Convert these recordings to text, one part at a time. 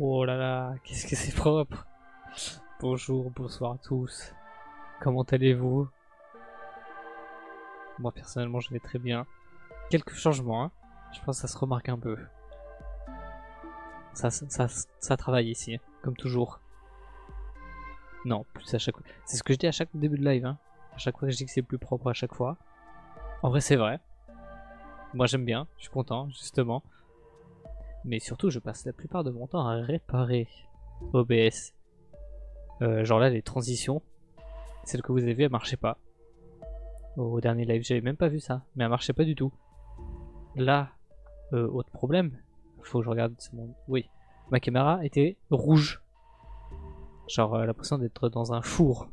Oh là là, qu'est-ce que c'est propre. Bonjour, bonsoir à tous. Comment allez-vous? Moi personnellement je vais très bien. Quelques changements, hein. Je pense que ça se remarque un peu. Ça travaille ici, hein, comme toujours. Non, plus à chaque fois. C'est ce que je dis à chaque début de live, hein. À chaque fois que je dis que c'est plus propre à chaque fois. En vrai c'est vrai. Moi j'aime bien, je suis content, justement. Mais surtout je passe la plupart de mon temps à réparer OBS. Genre là les transitions, celle que vous avez vues, elle marchait pas. Au dernier live, j'avais même pas vu ça, mais elle marchait pas du tout. Là, autre problème, faut que je regarde mon... Oui, ma caméra était rouge. Genre l'impression d'être dans un four,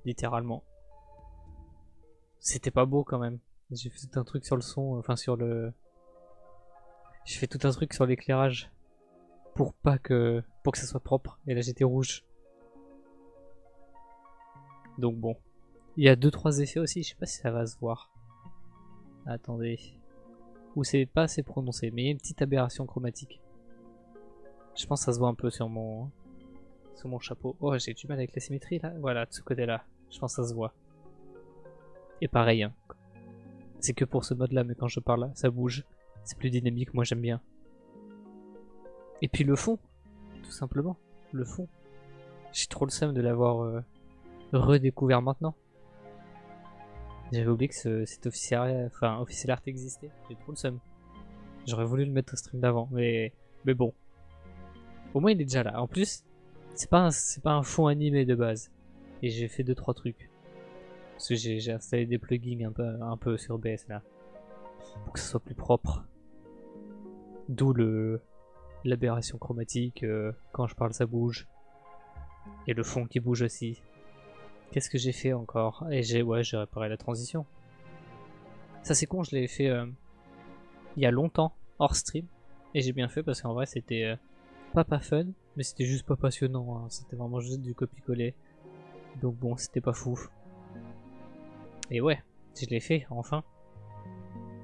littéralement. C'était pas beau quand même. J'ai fait tout un truc sur le son, enfin sur le... J'ai fait tout un truc sur l'éclairage pour pour que ça soit propre. Et là j'étais rouge. Donc bon. Il y a 2-3 effets aussi, je sais pas si ça va se voir. Attendez. Ou c'est pas assez prononcé, mais il y a une petite aberration chromatique. Je pense que ça se voit un peu sur mon chapeau. Oh, j'ai du mal avec la symétrie là. Voilà, de ce côté-là. Je pense que ça se voit. Et pareil, hein. C'est que pour ce mode-là, mais quand je parle, ça bouge. C'est plus dynamique, moi j'aime bien. Et puis le fond, tout simplement. Le fond. J'ai trop le seum de l'avoir redécouvert maintenant. J'avais oublié que cet officiel art existait. J'ai trop le seum. J'aurais voulu le mettre au stream d'avant, mais bon. Au moins il est déjà là. En plus, c'est pas un fond animé de base. Et j'ai fait 2-3 trucs. Parce que j'ai installé des plugins un peu sur OBS là. Pour que ce soit plus propre. D'où l'aberration chromatique. Quand je parle ça bouge. Et le fond qui bouge aussi. Qu'est-ce que j'ai fait encore? Et j'ai réparé la transition. Ça c'est con, je l'avais fait il y a longtemps, hors stream. Et j'ai bien fait parce qu'en vrai c'était pas fun, mais c'était juste pas passionnant. Hein. C'était vraiment juste du copier-coller. Donc bon, c'était pas fou. Et ouais, je l'ai fait enfin.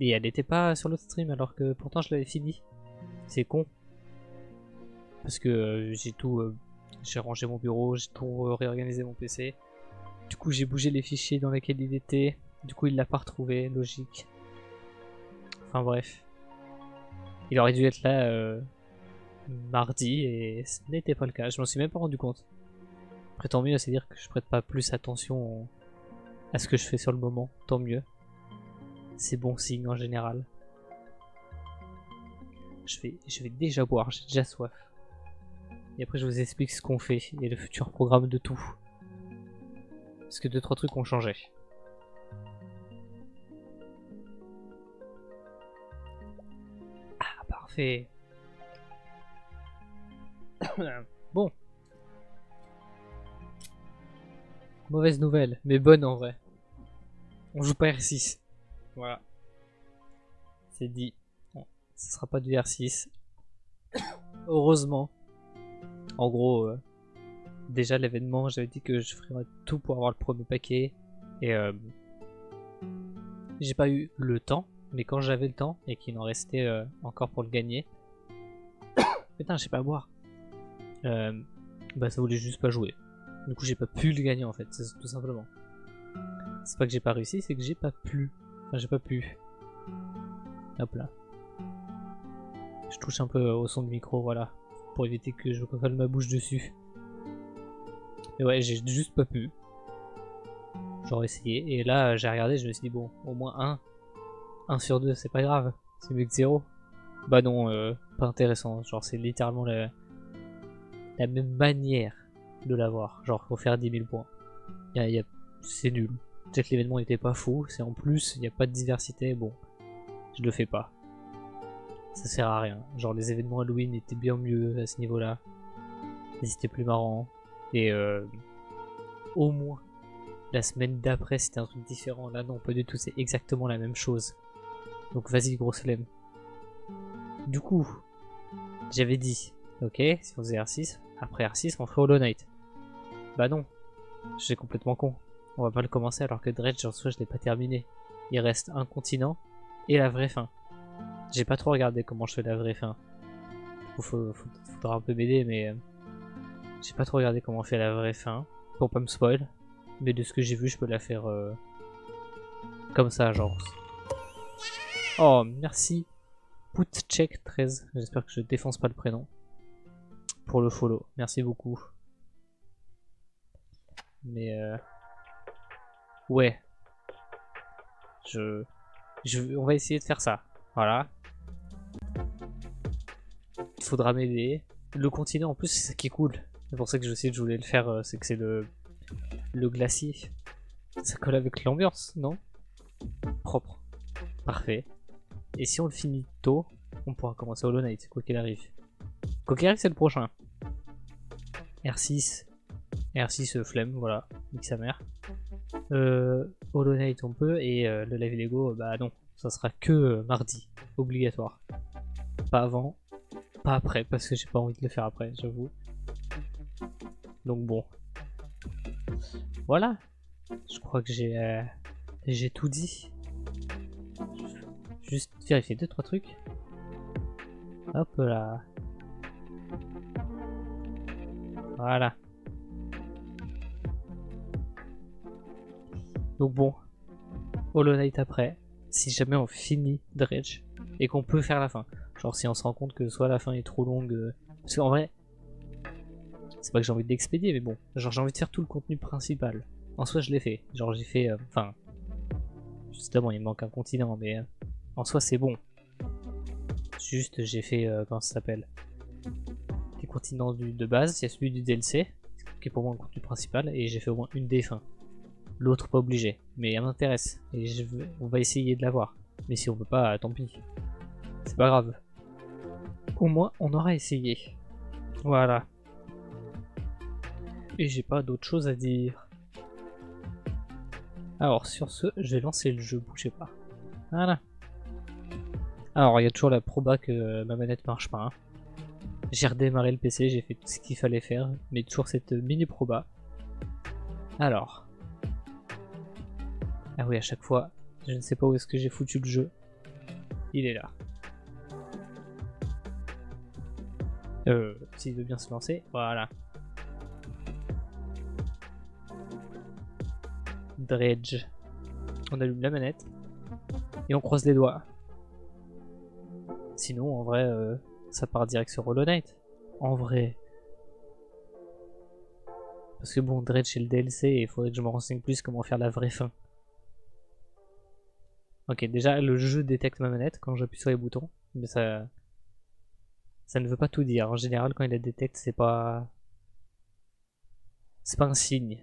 Et elle était pas sur l'autre stream alors que pourtant je l'avais fini. C'est con. Parce que j'ai rangé mon bureau, j'ai tout réorganisé mon PC. Du coup j'ai bougé les fichiers dans lesquels il était. Du coup il l'a pas retrouvé, logique. Enfin bref. Il aurait dû être là mardi et ce n'était pas le cas. Je m'en suis même pas rendu compte. Après tant mieux, c'est dire que je prête pas plus attention à ce que je fais sur le moment. Tant mieux. C'est bon signe en général. Je vais déjà boire, j'ai déjà soif. Et après je vous explique ce qu'on fait et le futur programme de tout. Parce que 2-3 trucs ont changé. Ah parfait. Bon. Mauvaise nouvelle, mais bonne en vrai. On joue pas R6. Voilà. C'est dit. Bon, ce sera pas du R6. Heureusement. En gros, déjà l'événement, j'avais dit que je ferais tout pour avoir le premier paquet. Et j'ai pas eu le temps. Mais quand j'avais le temps et qu'il en restait encore pour le gagner. Putain, je sais pas boire. Bah ça voulait juste pas jouer. Du coup j'ai pas pu le gagner en fait, c'est tout simplement. C'est pas que j'ai pas réussi, c'est que j'ai pas pu. Enfin j'ai pas pu. Hop là. Je touche un peu au son de micro, voilà. Pour éviter que je colle ma bouche dessus. Mais ouais, j'ai juste pas pu. J'aurais essayé. Et là j'ai regardé, je me suis dit bon, au moins 1 sur 2, c'est pas grave. C'est mieux que 0. Bah non, pas intéressant. Genre c'est littéralement la même manière de l'avoir. Genre faut faire 10 000 points. C'est nul. Peut-être que l'événement n'était pas fou. C'est en plus, il n'y a pas de diversité. Bon, je le fais pas. Ça sert à rien. Genre les événements Halloween étaient bien mieux à ce niveau-là. Ils étaient plus marrants. Et au moins, la semaine d'après c'était un truc différent. Là non, pas du tout. C'est exactement la même chose. Donc vas-y, grosse flemme. Du coup, j'avais dit, ok, si on faisait R6, après R6 on ferait Hollow Knight. Bah non, j'ai complètement con. On va pas le commencer alors que Dredge en soi je l'ai pas terminé. Il reste un continent et la vraie fin. J'ai pas trop regardé comment je fais la vraie fin. Faudra un peu m'aider, mais j'ai pas trop regardé comment on fait la vraie fin pour pas me spoil. Mais de ce que j'ai vu, je peux la faire comme ça, genre. Oh, merci. Putcheck13. J'espère que je défonce pas le prénom. Pour le follow. Merci beaucoup. Mais ouais. On va essayer de faire ça. Voilà. Il faudra m'aider. Le continent en plus, c'est ça qui est cool. C'est pour ça que je voulais le faire. C'est que c'est le glacier. Ça colle avec l'ambiance, non? Propre. Parfait. Et si on le finit tôt, on pourra commencer Hollow Knight, quoi qu'il arrive. Quoi qu'il arrive, c'est le prochain. R6. R6 flemme, voilà. Nique sa mère. Hollow Knight on peut, et le live Lego, bah non. Ça sera que mardi. Obligatoire. Pas avant. Pas après, parce que j'ai pas envie de le faire après, j'avoue. Donc bon. Voilà. Je crois que j'ai tout dit. Juste vérifier 2-3 trucs. Hop là. Voilà. Donc bon. Hollow Knight après. Si jamais on finit Dredge et qu'on peut faire la fin. Genre si on se rend compte que soit la fin est trop longue. Parce qu'en vrai, c'est pas que j'ai envie d'expédier, mais bon. Genre j'ai envie de faire tout le contenu principal. En soi je l'ai fait. Genre j'ai fait... Enfin... justement il me manque un continent, mais... en soi c'est bon. Juste j'ai fait... comment ça s'appelle? Des continents de base. Il y a celui du DLC, qui est pour moi le contenu principal. Et j'ai fait au moins une des fins. L'autre pas obligé. Mais elle m'intéresse. Et on va essayer de l'avoir. Mais si on peut pas, tant pis. C'est pas grave. Au moins on aura essayé. Voilà. Et j'ai pas d'autre chose à dire. Alors sur ce, je vais lancer le jeu, bougez pas. Voilà. Alors il y a toujours la proba que ma manette marche pas. Hein. J'ai redémarré le PC, j'ai fait tout ce qu'il fallait faire, mais toujours cette mini proba. Alors. Ah oui, à chaque fois, je ne sais pas où est-ce que j'ai foutu le jeu. Il est là. S'il veut bien se lancer, voilà. Dredge. On allume la manette. Et on croise les doigts. Sinon, en vrai, ça part direct sur Hollow Knight. En vrai. Parce que bon, Dredge c'est le DLC et il faudrait que je me renseigne plus comment faire la vraie fin. Ok, déjà, le jeu détecte ma manette quand j'appuie sur les boutons. Mais ça ne veut pas tout dire. En général, quand il la détecte, c'est pas un signe.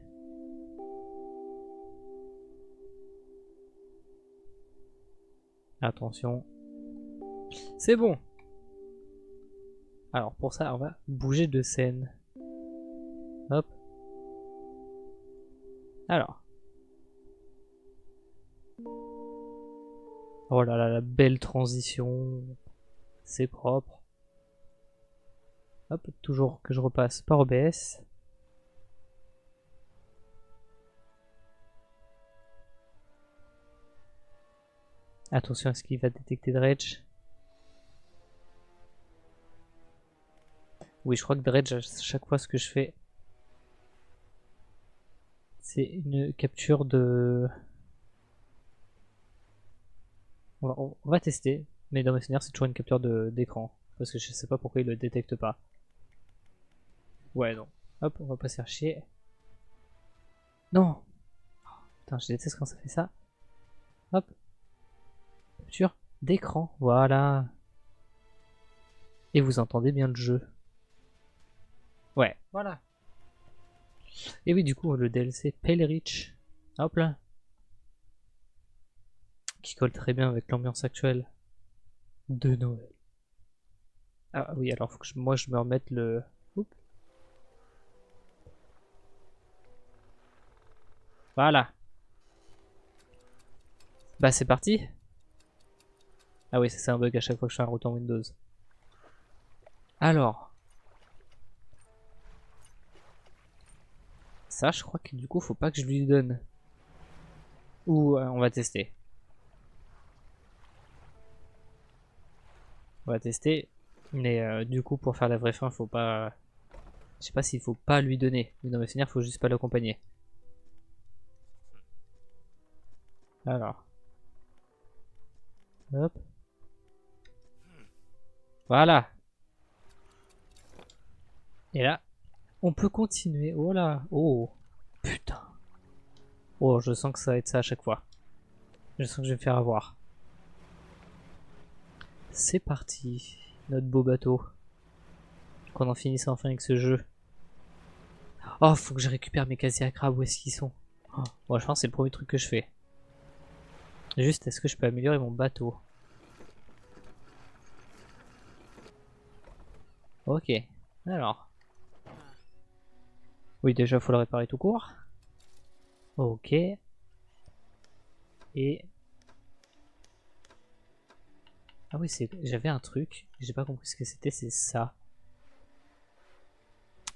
Attention. C'est bon. Alors pour ça, on va bouger de scène. Hop. Alors. Oh là là, la belle transition. C'est propre. Hop, toujours que je repasse par OBS. Attention à ce qu'il va détecter Dredge. Oui, je crois que Dredge, à chaque fois ce que je fais, c'est une capture de... On va tester, mais dans mes souvenirs c'est toujours une capture d'écran. Parce que je sais pas pourquoi il le détecte pas. Ouais, non. Hop, on va pas se faire chier. Non. Putain, je déteste quand ça fait ça. Hop. Capture d'écran, voilà. Et vous entendez bien le jeu. Ouais, voilà. Et oui, du coup, le DLC Pale Rich. Hop là. Qui colle très bien avec l'ambiance actuelle de Noël. Ah oui, alors faut que moi je me remette le... Oups. Voilà. Bah c'est parti. Ah oui, c'est un bug à chaque fois que je fais un retour Windows. Alors. Ça, je crois que du coup, faut pas que je lui donne. Ou on va tester. On va tester. Mais du coup, pour faire la vraie fin, faut pas... Je sais pas s'il faut pas lui donner. Mais non, mais finir, faut juste pas l'accompagner. Alors. Hop. Voilà. Et là, on peut continuer. Oh là. Oh. Putain. Oh, je sens que ça va être ça à chaque fois. Je sens que je vais me faire avoir. C'est parti. Notre beau bateau. Qu'on en finisse enfin avec ce jeu. Oh, faut que je récupère mes casiers à crabe. Où est-ce qu'ils sont? Oh. Bon, je pense que c'est le premier truc que je fais. Juste, est-ce que je peux améliorer mon bateau? Ok. Alors. Oui, déjà, faut le réparer tout court. Ok. Et... Ah oui, j'avais un truc. J'ai pas compris ce que c'était, c'est ça.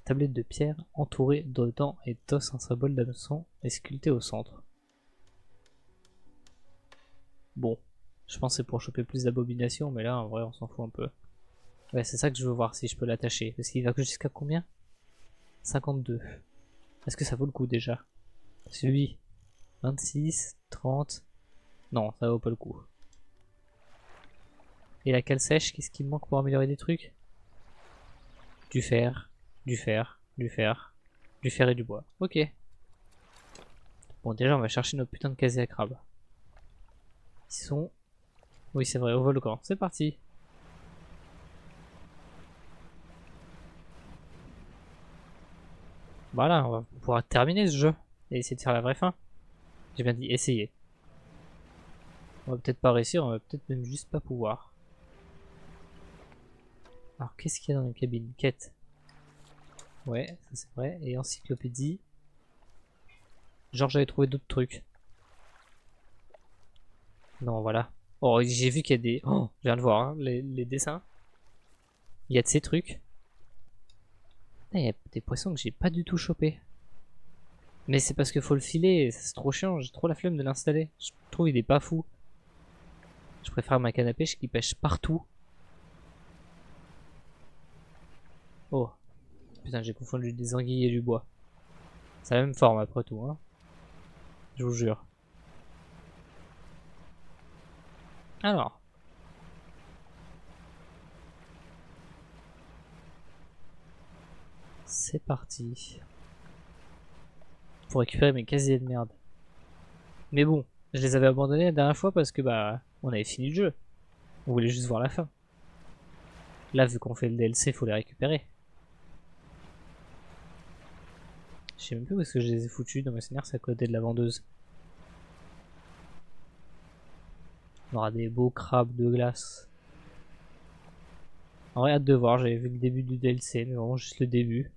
Tablette de pierre entourée de dents et d'os, un symbole d'hameçon est sculpté au centre. Bon. Je pense que c'est pour choper plus d'abominations, mais là, en vrai, on s'en fout un peu. Ouais, c'est ça que je veux voir, si je peux l'attacher. Parce qu'il va que jusqu'à combien? 52. Est-ce que ça vaut le coup, déjà? Celui 26, 30... Non, ça vaut pas le coup. Et la cale sèche, qu'est-ce qui me manque pour améliorer des trucs? Du fer, du fer, du fer, du fer et du bois. Ok. Bon, déjà, on va chercher nos putains de casiers à crabe. Ils sont... Oui, c'est vrai, au volcan. C'est parti. Voilà, on va pouvoir terminer ce jeu. Et essayer de faire la vraie fin. J'ai bien dit essayer. On va peut-être pas réussir, on va peut-être même juste pas pouvoir. Alors, qu'est-ce qu'il y a dans la cabine? Quête. Ouais, ça c'est vrai. Et encyclopédie. Genre, j'avais trouvé d'autres trucs. Non, voilà. Oh, j'ai vu qu'il y a des... Oh, je viens de voir, hein, les dessins. Il y a de ces trucs. Ah, il y a des poissons que j'ai pas du tout chopé. Mais c'est parce qu'il faut le filer, c'est trop chiant, j'ai trop la flemme de l'installer. Je trouve il est pas fou. Je préfère ma canne à pêche qui pêche partout. Oh, putain, j'ai confondu des anguilles et du bois. C'est la même forme après tout, hein. Je vous jure. Alors. C'est parti. Pour récupérer mes casiers de merde. Mais bon, je les avais abandonnés la dernière fois parce que bah, on avait fini le jeu. On voulait juste voir la fin. Là, vu qu'on fait le DLC, faut les récupérer. Je sais même plus où est-ce que je les ai foutus. Dans ma scénario, c'est à côté de la vendeuse. On aura des beaux crabes de glace. En vrai, hâte de voir. J'avais vu le début du DLC, mais vraiment juste le début.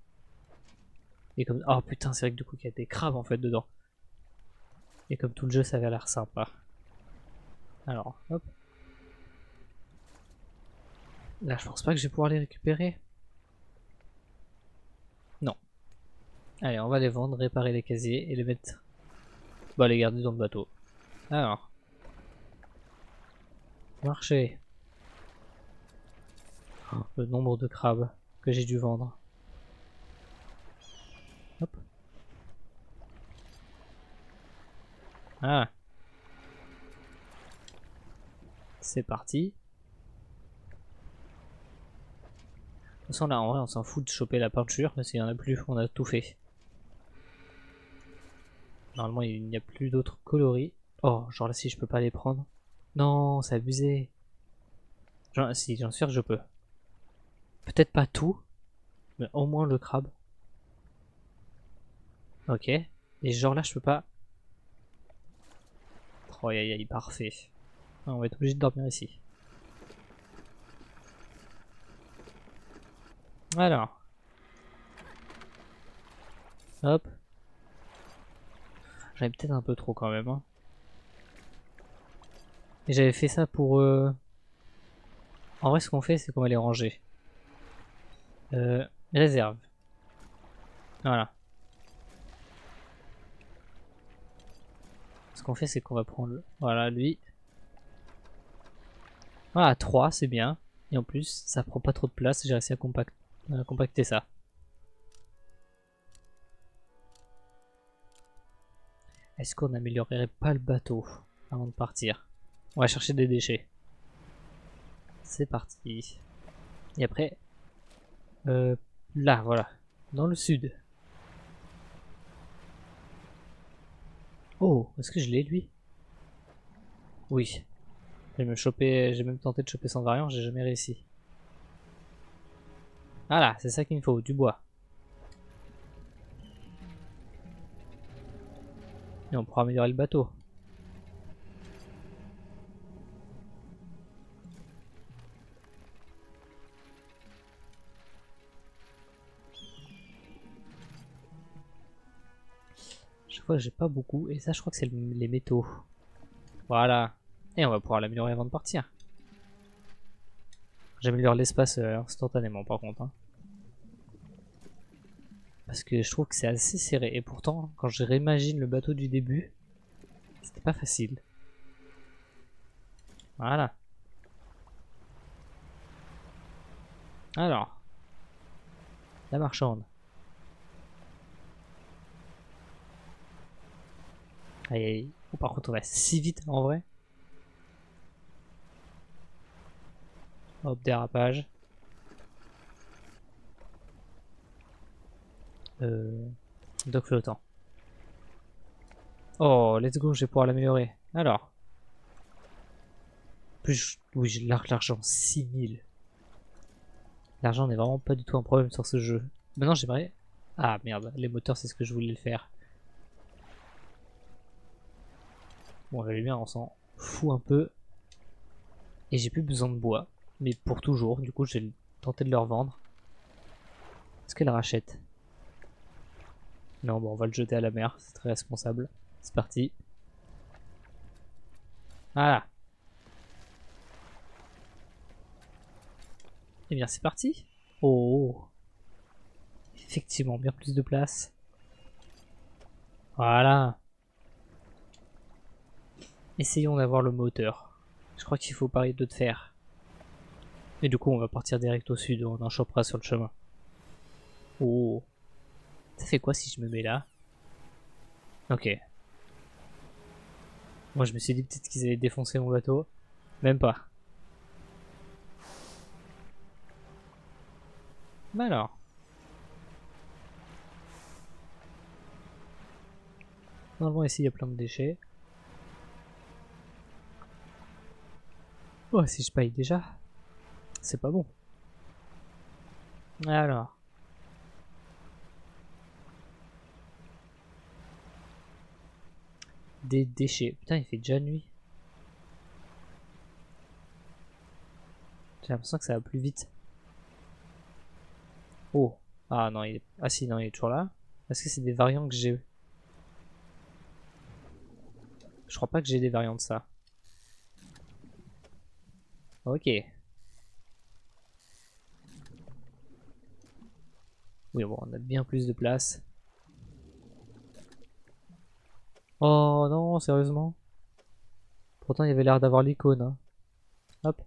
Et comme... Oh putain, c'est vrai que du coup, il y a des crabes en fait dedans. Et comme tout le jeu, ça avait l'air sympa. Alors, hop. Là, je pense pas que je vais pouvoir les récupérer. Non. Allez, on va les vendre, réparer les casiers et les mettre... Bah, les garder dans le bateau. Alors. Marché. Oh, le nombre de crabes que j'ai dû vendre. Hop. Ah. C'est parti. De toute façon, là, en vrai, on s'en fout de choper la peinture, parce qu'il n'y en a plus, on a tout fait. Normalement, il n'y a plus d'autres coloris. Oh, genre là, si je peux pas les prendre. Non, c'est abusé. Genre, si, j'en suis sûr que je peux. Peut-être pas tout, mais au moins le crabe. Ok. Et genre là, je peux pas. Oh, aïe aïe, parfait. Ah, on va être obligé de dormir ici. Alors. Hop. J'avais peut-être un peu trop quand même. Hein. Et j'avais fait ça pour... En vrai, ce qu'on fait, c'est qu'on va les ranger. Réserve. Voilà. Ce qu'on fait, c'est qu'on va prendre... Voilà, lui. Voilà, 3, c'est bien. Et en plus, ça prend pas trop de place, j'ai réussi à compacter ça. Est-ce qu'on n'améliorerait pas le bateau avant de partir? On va chercher des déchets. C'est parti. Et après, là, voilà, dans le sud. Oh, est-ce que je l'ai lui? Oui. J'ai même tenté de choper son variant, j'ai jamais réussi. Voilà, c'est ça qu'il me faut, du bois. Et on pourra améliorer le bateau. Je crois que j'ai pas beaucoup, et ça je crois que c'est les métaux. Voilà. Et on va pouvoir l'améliorer avant de partir. J'améliore l'espace instantanément par contre. Hein. Parce que je trouve que c'est assez serré. Et pourtant, quand je réimagine le bateau du début, c'était pas facile. Voilà. Alors, la marchande. Aïe aïe. Oh, par contre, on va si vite en vrai. Hop, dérapage. Dock flottant. Oh, let's go, je vais pouvoir l'améliorer. Alors. Plus oui, j'ai l'argent. 6000. L'argent n'est vraiment pas du tout un problème sur ce jeu. Maintenant, j'aimerais... Ah, merde. Les moteurs, c'est ce que je voulais le faire. Bon, la lumière, on s'en fout un peu. Et j'ai plus besoin de bois. Mais pour toujours. Du coup, je vais tenter de le revendre. Est-ce qu'elle rachète? Non, bon, on va le jeter à la mer. C'est très responsable. C'est parti. Voilà. Et bien, c'est parti. Oh. Effectivement, bien plus de place. Voilà. Essayons d'avoir le moteur. Je crois qu'il faut pareil de fer. Et du coup, on va partir direct au sud. On en chopera sur le chemin. Oh. Ça fait quoi si je me mets là? Ok. Moi, je me suis dit peut-être qu'ils allaient défoncer mon bateau. Même pas. Bah alors. Normalement, ici, il y a plein de déchets. Oh, si je paye déjà, c'est pas bon. Alors. Des déchets. Putain, il fait déjà nuit. J'ai l'impression que ça va plus vite. Oh. Ah non, il est... Ah si, non, il est toujours là. Est-ce que c'est des variants que j'ai? Je crois pas que j'ai des variants de ça. Ok. Oui, bon, on a bien plus de place. Oh non, sérieusement. Pourtant, il y avait l'air d'avoir l'icône. Hein. Hop.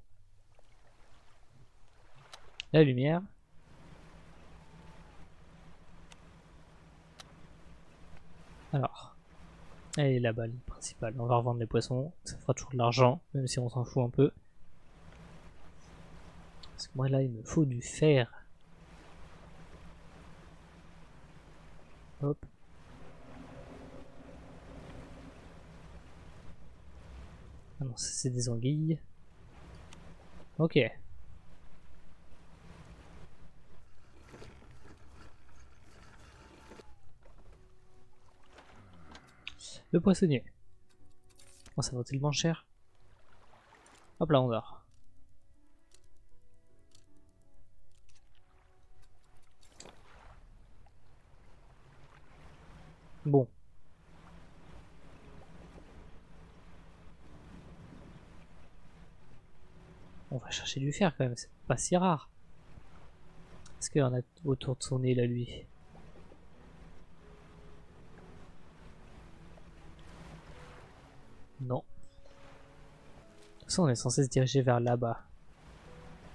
La lumière. Alors. Elle est là-bas, l'île principale. On va revendre les poissons. Ça fera toujours de l'argent, même si on s'en fout un peu. Parce que moi, là, il me faut du fer. Hop. Ah non, ça c'est des anguilles. Ok. Le poissonnier. Oh, ça vaut tellement cher. Hop là, on dort. Bon. On va chercher du fer quand même, c'est pas si rare. Est-ce qu'il y en a autour de son nez là, lui? Non. De toute façon, on est censé se diriger vers là-bas.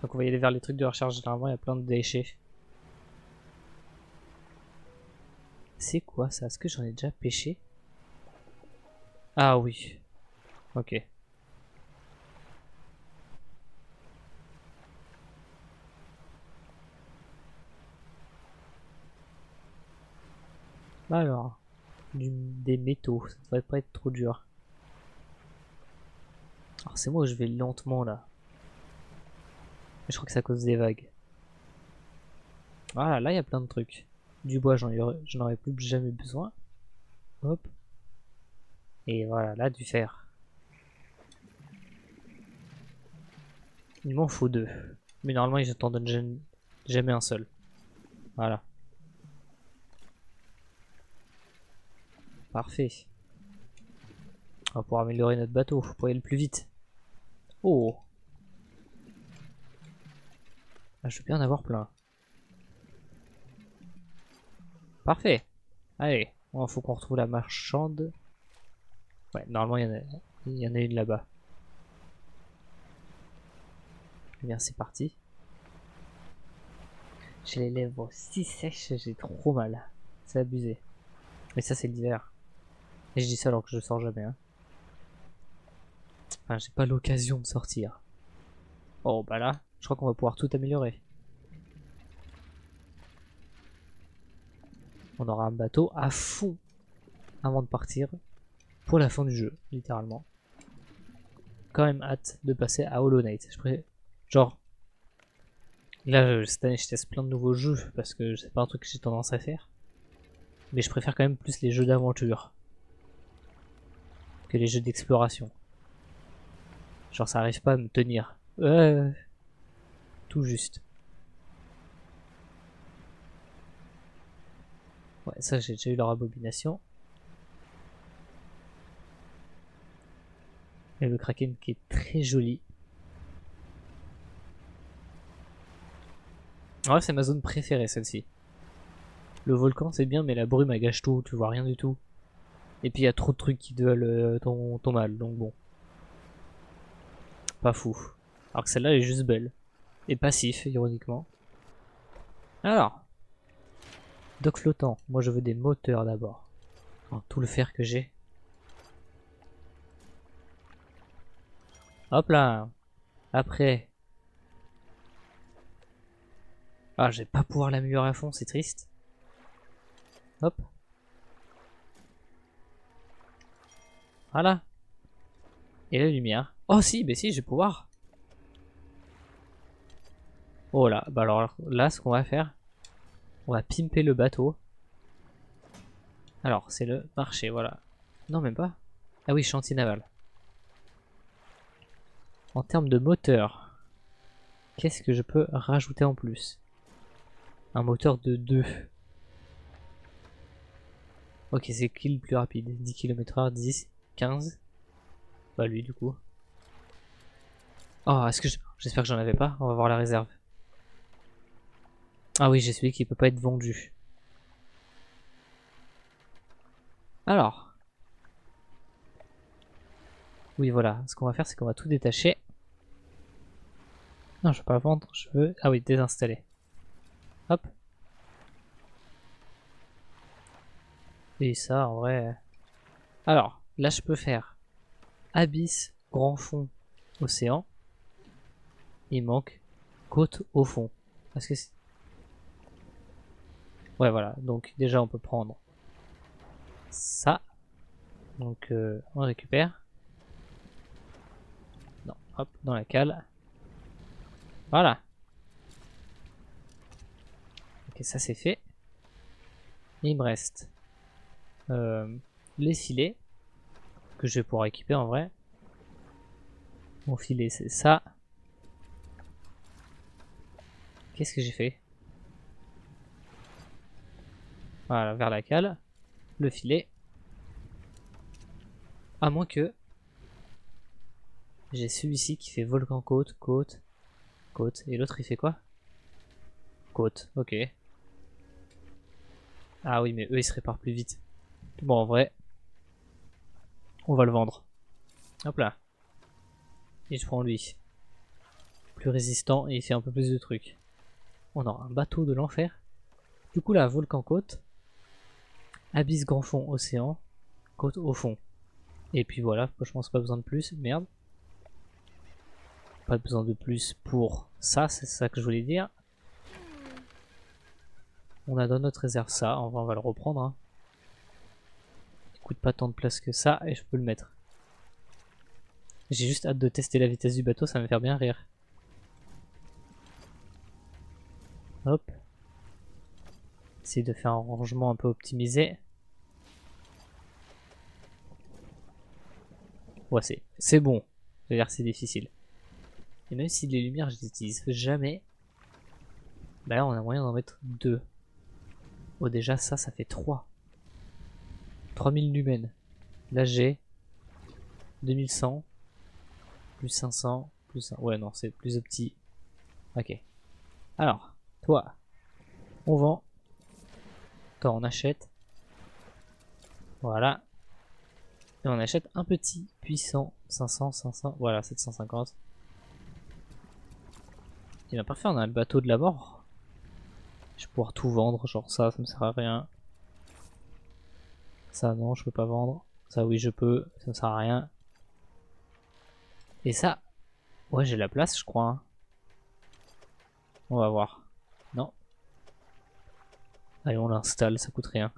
Donc on va y aller vers les trucs de recharge. Généralement, il y a plein de déchets. C'est quoi ça? Est-ce que j'en ai déjà pêché? Ah oui. Ok. Alors, des métaux. Ça devrait pas être trop dur. Alors c'est moi où je vais lentement là. Mais je crois que c'est à cause des vagues. Voilà, là il y a plein de trucs. Du bois, j'en aurais plus jamais besoin. Hop. Et voilà, là du fer. Il m'en faut 2. Mais normalement, ils ne t'en donnent jamais un seul. Voilà. Parfait. On va pouvoir améliorer notre bateau pour y aller plus vite. Oh. Ah, je veux bien en avoir plein. Parfait. Allez, il faut qu'on retrouve la marchande. Ouais, normalement, il y en a une là-bas. Eh bien, c'est parti. J'ai les lèvres si sèches, j'ai trop mal. C'est abusé. Mais ça, c'est l'hiver. Et je dis ça alors que je sors jamais. Hein. Enfin, j'ai pas l'occasion de sortir. Oh, bah là, je crois qu'on va pouvoir tout améliorer. On aura un bateau à fond avant de partir pour la fin du jeu, littéralement. Quand même hâte de passer à Hollow Knight. Genre, là, cette année, je teste plein de nouveaux jeux parce que c'est pas un truc que j'ai tendance à faire. Mais je préfère quand même plus les jeux d'aventure que les jeux d'exploration. Genre, ça arrive pas à me tenir. Tout juste. Ouais, ça, j'ai déjà eu leur abomination. Et le Kraken qui est très joli. Ouais, c'est ma zone préférée, celle-ci. Le volcan, c'est bien, mais la brume, elle gâche tout. Tu vois rien du tout. Et puis, il y a trop de trucs qui te veulent ton mal. Donc bon. Pas fou. Alors que celle-là, elle est juste belle. Et passif, ironiquement. Alors. Dock flottant. Moi, je veux des moteurs d'abord. Oh, tout le fer que j'ai. Hop là. Après. Ah, je vais pas pouvoir l'améliorer à fond, c'est triste. Hop. Voilà. Et la lumière. Oh si, mais si, je vais pouvoir. Oh là, bah alors là, ce qu'on va faire, on va pimper le bateau. Alors, c'est le marché, voilà. Non, même pas. Ah oui, chantier naval. En termes de moteur, qu'est-ce que je peux rajouter en plus? Un moteur de 2. Ok, c'est qui le plus rapide? 10 km/h, 10, 15. Bah lui, du coup. Oh, j'espère que j'en avais pas. On va voir la réserve. Ah oui, j'ai celui qui peut pas être vendu. Alors. Oui, voilà. Ce qu'on va faire, c'est qu'on va tout détacher. Non, je veux pas vendre. Je veux... Ah oui, désinstaller. Hop. Et ça, en vrai... Alors, là, je peux faire abysse, grand fond, océan. Il manque côte au fond. Parce que ouais, voilà. Donc, déjà, on peut prendre ça. Donc, on récupère. Non, hop, dans la cale. Voilà. Ok, ça, c'est fait. Et il me reste les filets que je vais pouvoir équiper en vrai. Mon filet, c'est ça. Qu'est-ce que j'ai fait? Voilà, vers la cale. Le filet. À moins que j'ai celui-ci qui fait volcan côte, côte, côte. Et l'autre, il fait quoi? Côte, ok. Ah oui, mais eux, ils se réparent plus vite. Bon, en vrai, on va le vendre. Hop là. Et je prends lui. plus résistant et il fait un peu plus de trucs. On aura un bateau de l'enfer. Du coup là, volcan côte. Abysse grand fond océan. Côte au fond. Et puis voilà, je pense pas besoin de plus. Merde. Pas besoin de plus pour ça, c'est ça que je voulais dire. On a dans notre réserve ça, on va le reprendre. Hein. Il coûte pas tant de place que ça et je peux le mettre. J'ai juste hâte de tester la vitesse du bateau, ça va me faire bien rire. Hop. Essayer de faire un rangement un peu optimisé. Ouais, c'est bon. C'est-à-dire c'est difficile. Et même si les lumières je les utilise jamais, bah là on a moyen d'en mettre 2. Oh déjà ça fait 3. 3000 lumens. Là j'ai 2100, plus 500, plus 1. Ouais non c'est plus petit. Ok. Alors, toi, on vend. Toi on achète. Voilà. Et on achète un petit puissant 500, 500, voilà 750. Et bien parfait, on a le bateau de la mort. Je vais pouvoir tout vendre, genre ça me sert à rien. Ça non, je peux pas vendre. Ça oui je peux, ça me sert à rien. Et ça, ouais j'ai la place je crois. Hein. On va voir. Non. Allez on l'installe, ça coûte rien.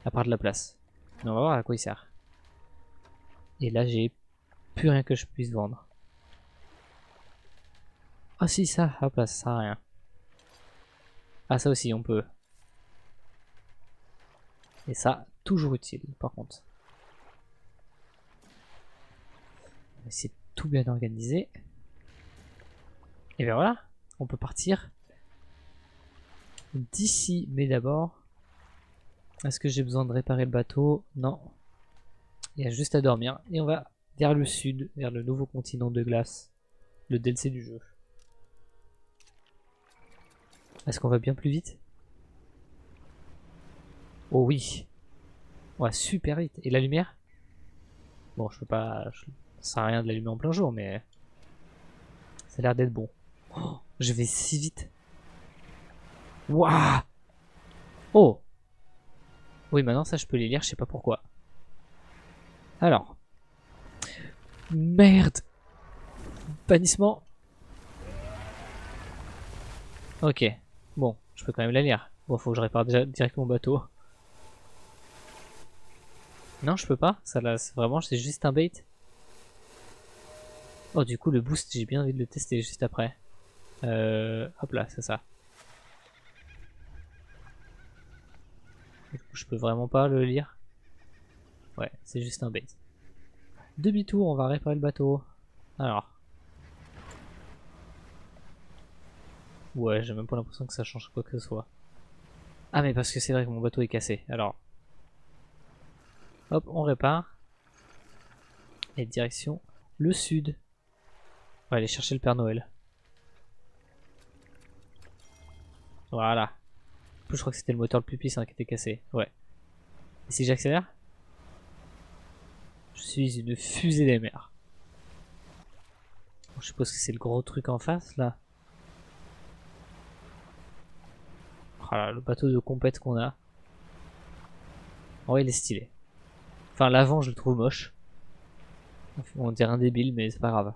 À part de la place. Mais on va voir à quoi il sert. Et là j'ai plus rien que je puisse vendre. Ah si ça, hop là ça sert à rien. Ah ça aussi on peut. Et ça, toujours utile par contre. C'est tout bien organisé. Et bien voilà, on peut partir d'ici. Mais d'abord, est-ce que j'ai besoin de réparer le bateau? Non. Il y a juste à dormir. Et on va vers le sud, vers le nouveau continent de glace. Le DLC du jeu. Est-ce qu'on va bien plus vite? Oh oui. Ouais, super vite. Et la lumière? Bon, je peux pas... Ça sert à rien de l'allumer en plein jour, mais... Ça a l'air d'être bon. Oh, je vais si vite. Waouh! Oh! Oui, maintenant ça je peux les lire, je sais pas pourquoi. Alors. Merde! Bannissement. Ok. Bon, je peux quand même la lire. Bon, faut que je répare déjà direct mon bateau. Non, je peux pas. Ça là, vraiment, c'est juste un bait. Oh, du coup, le boost, j'ai bien envie de le tester juste après. Hop là, c'est ça. Du coup, je peux vraiment pas le lire. Ouais, c'est juste un bait. Demi-tour, on va réparer le bateau. Alors. Ouais, j'ai même pas l'impression que ça change quoi que ce soit. Ah, mais parce que c'est vrai que mon bateau est cassé. Alors. Hop, on répare. Et direction le sud. On va aller chercher le Père Noël. Voilà. En plus, je crois que c'était le moteur le plus puissant qui était cassé. Ouais. Et si j'accélère? Je suis une fusée des mers. Bon, je suppose que c'est le gros truc en face là. Voilà, le bateau de compète qu'on a. En vrai, il est stylé. Enfin, l'avant, je le trouve moche. On dirait un débile, mais c'est pas grave.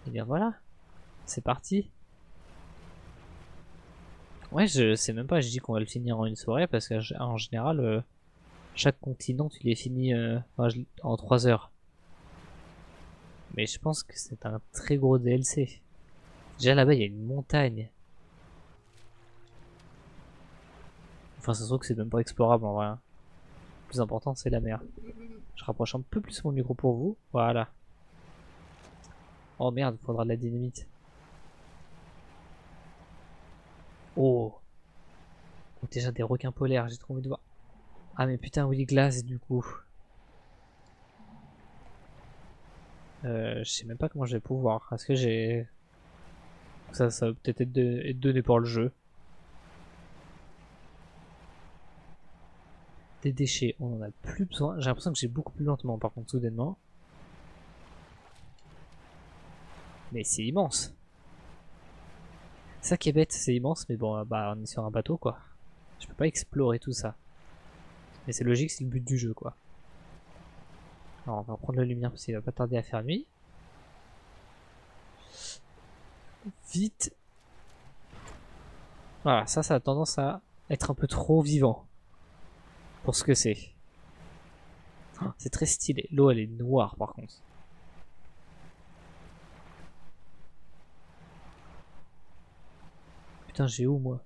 Et bien voilà. C'est parti. Ouais, je sais même pas, je dis qu'on va le finir en une soirée parce qu'en général, chaque continent, tu les finis en 3 heures. Mais je pense que c'est un très gros DLC. Déjà là-bas, il y a une montagne. Enfin, ça se trouve que c'est même pas explorable en vrai. Le plus important, c'est la mer. Je rapproche un peu plus mon micro pour vous. Voilà. Oh merde, il faudra de la dynamite. Oh. Oh, déjà des requins polaires, j'ai trop envie de voir. Ah mais putain, oui, glace du coup. Je sais même pas comment je vais pouvoir. Est-ce que j'ai... Ça va peut-être être donné par le jeu. Des déchets, on en a plus besoin. J'ai l'impression que j'ai beaucoup plus lentement par contre soudainement. Mais c'est immense. Ça qui est bête, c'est immense, mais bon, bah on est sur un bateau quoi. Je peux pas explorer tout ça. Mais c'est logique, c'est le but du jeu quoi. Alors on va prendre la lumière parce qu'il va pas tarder à faire nuit. Vite. Voilà, ça a tendance à être un peu trop vivant. Pour ce que c'est. Oh, c'est très stylé. L'eau elle est noire par contre. Putain, j'ai où moi?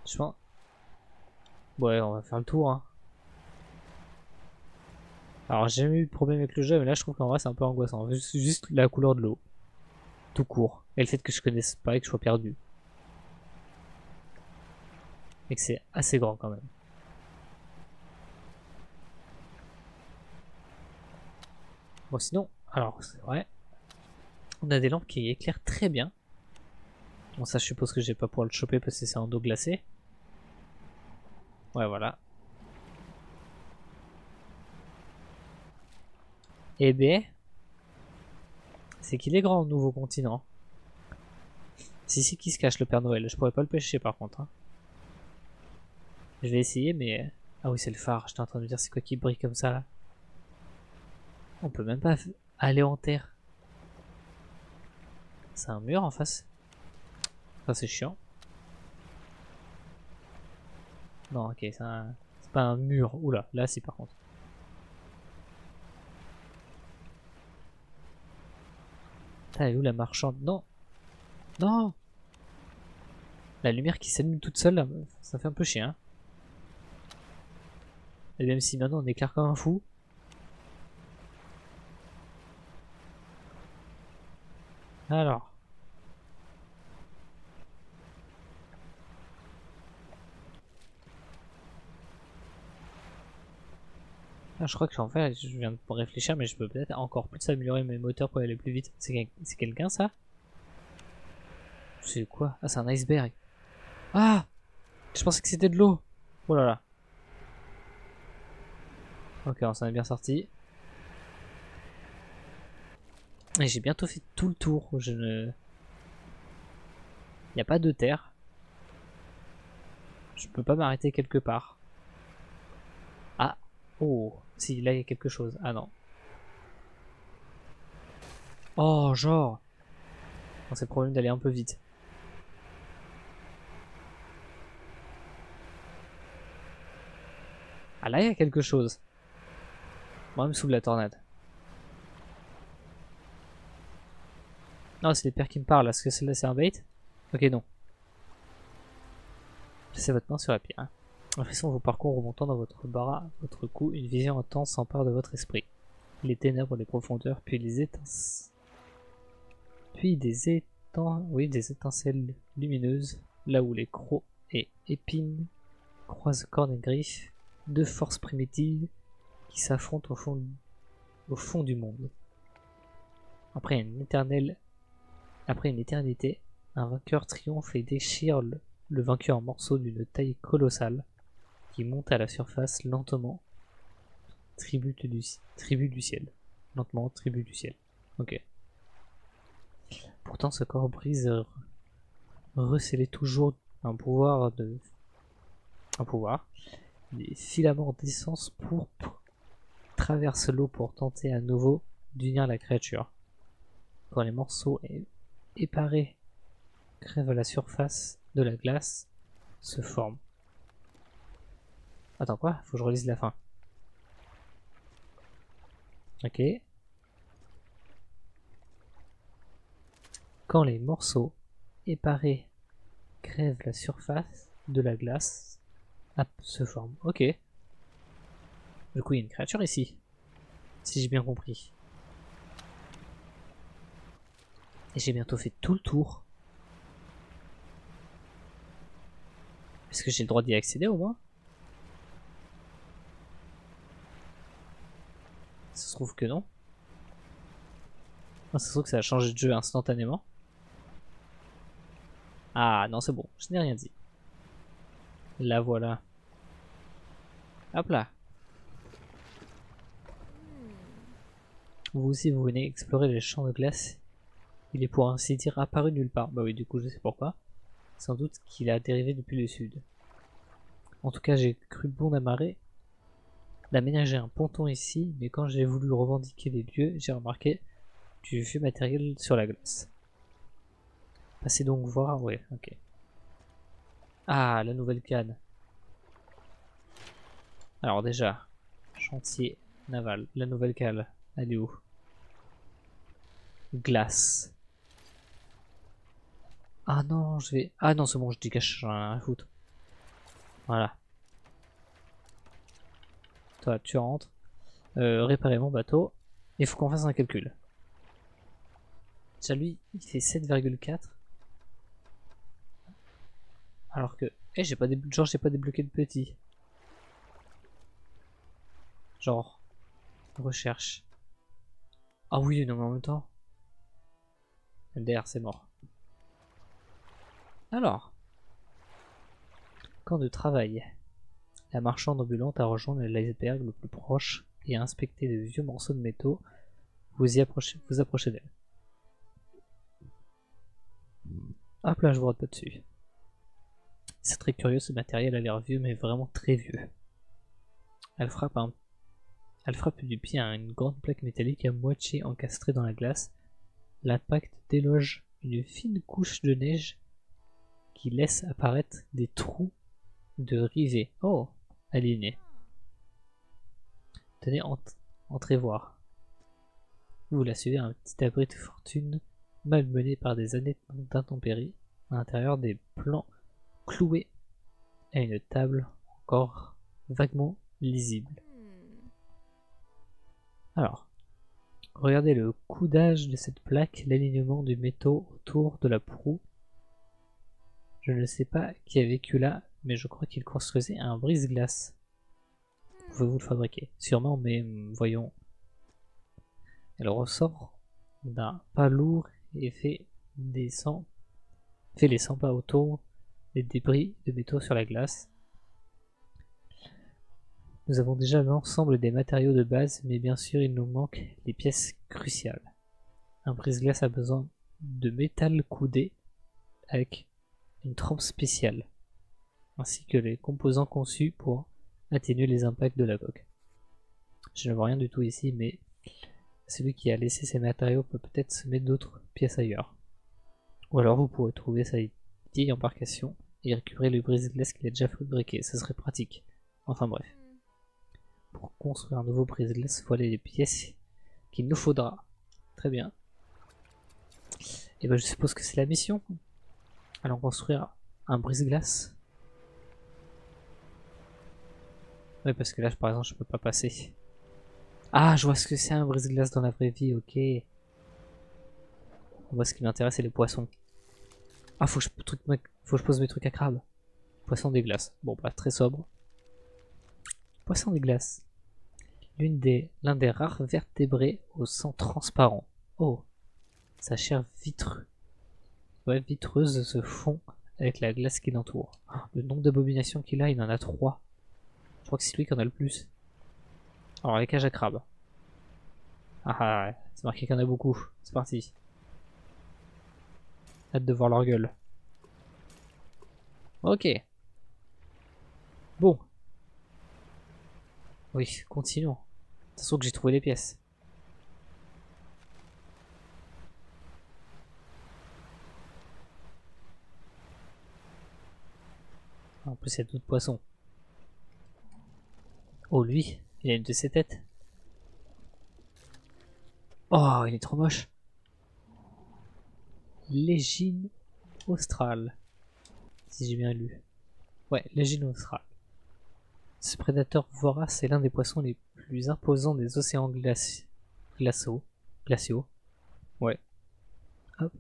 Je pense. Ouais, on va faire le tour. Hein. Alors, j'ai jamais eu de problème avec le jeu, mais là, je trouve qu'en vrai, c'est un peu angoissant. Juste la couleur de l'eau. Tout court. Et le fait que je connaisse pas et que je sois perdu. Et que c'est assez grand quand même. Bon, sinon, alors, c'est vrai. On a des lampes qui éclairent très bien. Bon, ça, je suppose que je vais pas pouvoir le choper parce que c'est en dos glacé. Ouais, voilà. Eh ben, c'est qu'il est grand, le nouveau continent. C'est ici qui se cache le Père Noël. Je pourrais pas le pêcher par contre. Hein. Je vais essayer, mais. Ah oui, c'est le phare. J'étais en train de me dire, c'est quoi qui brille comme ça là? On peut même pas aller en terre. C'est un mur en face. Ça, c'est chiant. Non, ok, c'est pas un mur. Oula, là, si par contre. Ah, elle est où la marchande? Non! Non! La lumière qui s'allume toute seule, là, ça fait un peu chier, hein. Et même si maintenant on éclaire comme un fou. Alors. Ah, je crois que en fait, je viens de réfléchir, mais je peux peut-être encore plus améliorer mes moteurs pour aller plus vite. C'est quelqu'un ça? C'est quoi? Ah, c'est un iceberg. Ah! Je pensais que c'était de l'eau. Oh là là. Ok, on s'en est bien sorti. Et j'ai bientôt fait tout le tour. Je ne. Il n'y a pas de terre. Je peux pas m'arrêter quelque part. Ah! Oh! Si, là il y a quelque chose. Ah non. Oh, genre! C'est le problème d'aller un peu vite. Ah là il y a quelque chose. Moi, même sous la tornade. Non, c'est les pères qui me parlent. Est-ce que celle-là c'est un bait? Ok, non. Placez votre main sur la pierre. Impression vos parcours remontant dans votre barre, votre cou, une vision intense s'empare de votre esprit. Les ténèbres, les profondeurs, puis les étincelles. Puis des étincelles lumineuses, là où les crocs et épines croisent cornes et griffes, deux forces primitives qui s'affrontent au fond du monde. Après une éternité, un vainqueur triomphe et déchire le vaincu en morceaux d'une taille colossale qui monte à la surface lentement. Tribu du ciel. Lentement, tribu du ciel. Ok. Pourtant, ce corps brise recélait toujours un pouvoir de. Un pouvoir. Les filaments d'essence pourpre traversent l'eau pour tenter à nouveau d'unir la créature. Quand les morceaux éparés crèvent la surface de la glace, se forment. Attends quoi? Faut que je relise la fin. Ok. Quand les morceaux éparés crèvent la surface de la glace, se forme. Ok. Du coup, il y a une créature ici. Si j'ai bien compris. Et j'ai bientôt fait tout le tour. Est-ce que j'ai le droit d'y accéder au moins? Ça se trouve que non. Ça se trouve que ça a changé de jeu instantanément. Ah non, c'est bon, je n'ai rien dit. La voilà. Hop là. Vous aussi, vous venez explorer les champs de glace. Il est pour ainsi dire apparu nulle part. Bah oui, du coup, je sais pourquoi. Sans doute qu'il a dérivé depuis le sud. En tout cas, j'ai cru bon d'aménager un ponton ici, mais quand j'ai voulu revendiquer les lieux, j'ai remarqué du vieux matériel sur la glace. Passez donc voir, ouais, ok. Ah, la nouvelle canne. Alors déjà, chantier naval, la nouvelle cale, elle est où? Glace. Ah non, je vais... Ah non, c'est bon, je dégage, j'en ai rien à foutre. Voilà. Toi, tu rentres. Réparer mon bateau. Il faut qu'on fasse un calcul. Déjà lui, il fait 7,4. Alors que... Eh, j'ai pas genre, j'ai pas débloqué de petit. Genre, recherche. Ah oui, non mais en même temps. LDR, c'est mort. Alors, camp de travail. La marchande ambulante a rejoint l'iceberg le plus proche et a inspecté de vieux morceaux de métaux. Vous approchez d'elle. Hop là, je vous rate pas dessus. C'est très curieux, ce matériel a l'air vieux, mais vraiment très vieux. Elle frappe, Elle frappe du pied à une grande plaque métallique à moitié encastrée dans la glace. L'impact déloge une fine couche de neige qui laisse apparaître des trous de rivets. Oh, alignés. Tenez, entrez voir. Vous la suivez à un petit abri de fortune malmené par des années d'intempéries. À l'intérieur, des plans cloués à une table encore vaguement lisible. Alors, regardez le coudage de cette plaque, l'alignement du métaux autour de la proue. Je ne sais pas qui a vécu là, mais je crois qu'il construisait un brise-glace. Pouvez-vous le fabriquer? Sûrement, mais voyons. Elle ressort d'un pas lourd et fait les 100 pas autour des débris de métaux sur la glace. Nous avons déjà l'ensemble des matériaux de base, mais bien sûr il nous manque les pièces cruciales. Un brise-glace a besoin de métal coudé avec une trempe spéciale, ainsi que les composants conçus pour atténuer les impacts de la coque. Je ne vois rien du tout ici, mais celui qui a laissé ces matériaux peut peut-être se mettre d'autres pièces ailleurs. Ou alors vous pourrez trouver sa vieille embarcation et récupérer le brise-glace qu'il a déjà fabriqué, ça serait pratique. Enfin bref. Pour construire un nouveau brise-glace, voilà les pièces qu'il nous faudra. Très bien. Et ben je suppose que c'est la mission. Allons construire un brise-glace. Ouais, parce que là par exemple je peux pas passer. Ah, je vois ce que c'est un brise-glace dans la vraie vie, ok. Moi ce qui m'intéresse c'est les poissons. Ah, faut que je pose mes trucs à crabe. Poisson des glaces. Bon bah très sobre. Poisson des glaces. L'un des rares vertébrés au sang transparent. Oh, sa chair vitreuse se fond avec la glace qui l'entoure. Le nombre d'abominations qu'il a, il en a 3. Je crois que c'est lui qui en a le plus. Alors les cages à crabe. Ah ah, c'est marqué qu'il y en a beaucoup. C'est parti. Hâte de voir leur gueule. Ok. Bon. Oui, continuons. De toute façon que j'ai trouvé les pièces. En plus, il y a d'autres poissons. Oh, lui, il a une de ses têtes. Oh, il est trop moche. Légine australe. Si j'ai bien lu. Ouais, légine australe. Ce prédateur vorace est l'un des poissons les plus imposants des océans glaciaux. Ouais. Hop.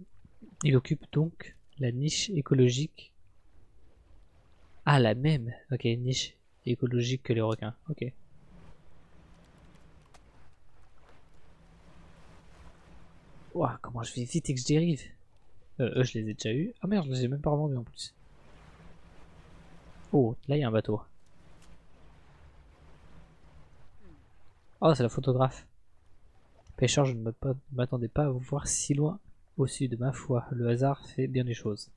Il occupe donc la niche écologique. Ah, la même. Ok, niche écologique que les requins. Ok. Ouah, comment je vais vite et que je dérive. Eux, je les ai déjà eu. Ah merde, je les ai même pas revendus en plus. Oh, là il y a un bateau. Oh, c'est la photographe. Pêcheur, je ne m'attendais pas à vous voir si loin au sud. Ma foi, le hasard fait bien les choses.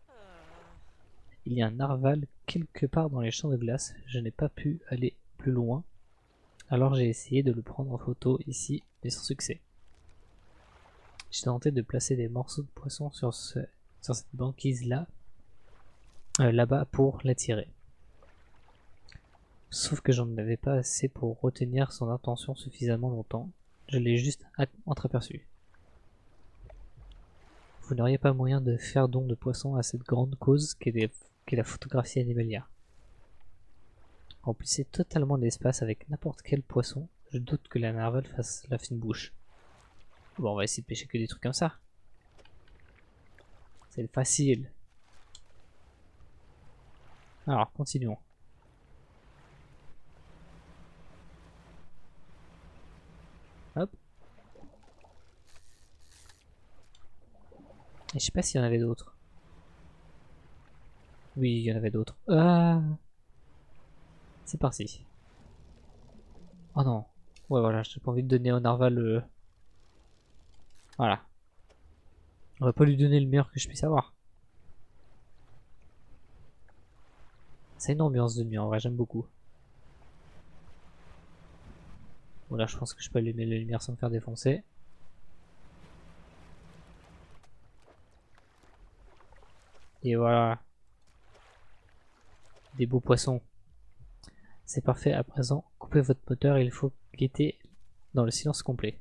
Il y a un narval quelque part dans les champs de glace. Je n'ai pas pu aller plus loin. Alors j'ai essayé de le prendre en photo ici, mais sans succès. J'ai tenté de placer des morceaux de poisson sur cette banquise là, là-bas pour l'attirer. Sauf que j'en avais pas assez pour retenir son intention suffisamment longtemps. Je l'ai juste entreaperçu. Vous n'auriez pas moyen de faire don de poisson à cette grande cause qu'est la photographie animalière. Remplissez totalement l'espace avec n'importe quel poisson. Je doute que la narval fasse la fine bouche. Bon, on va essayer de pêcher que des trucs comme ça. C'est facile. Alors, continuons. Hop. Et je sais pas s'il y en avait d'autres. Oui, il y en avait d'autres. Ah, c'est parti. Oh non. Ouais, voilà, j'ai pas envie de donner au narval. Voilà. On va pas lui donner le meilleur que je puisse avoir. C'est une ambiance de nuit, en vrai, j'aime beaucoup. Bon, là, je pense que je peux allumer la lumière sans me faire défoncer. Et voilà. Des beaux poissons. C'est parfait, à présent, coupez votre moteur, il faut guetter dans le silence complet.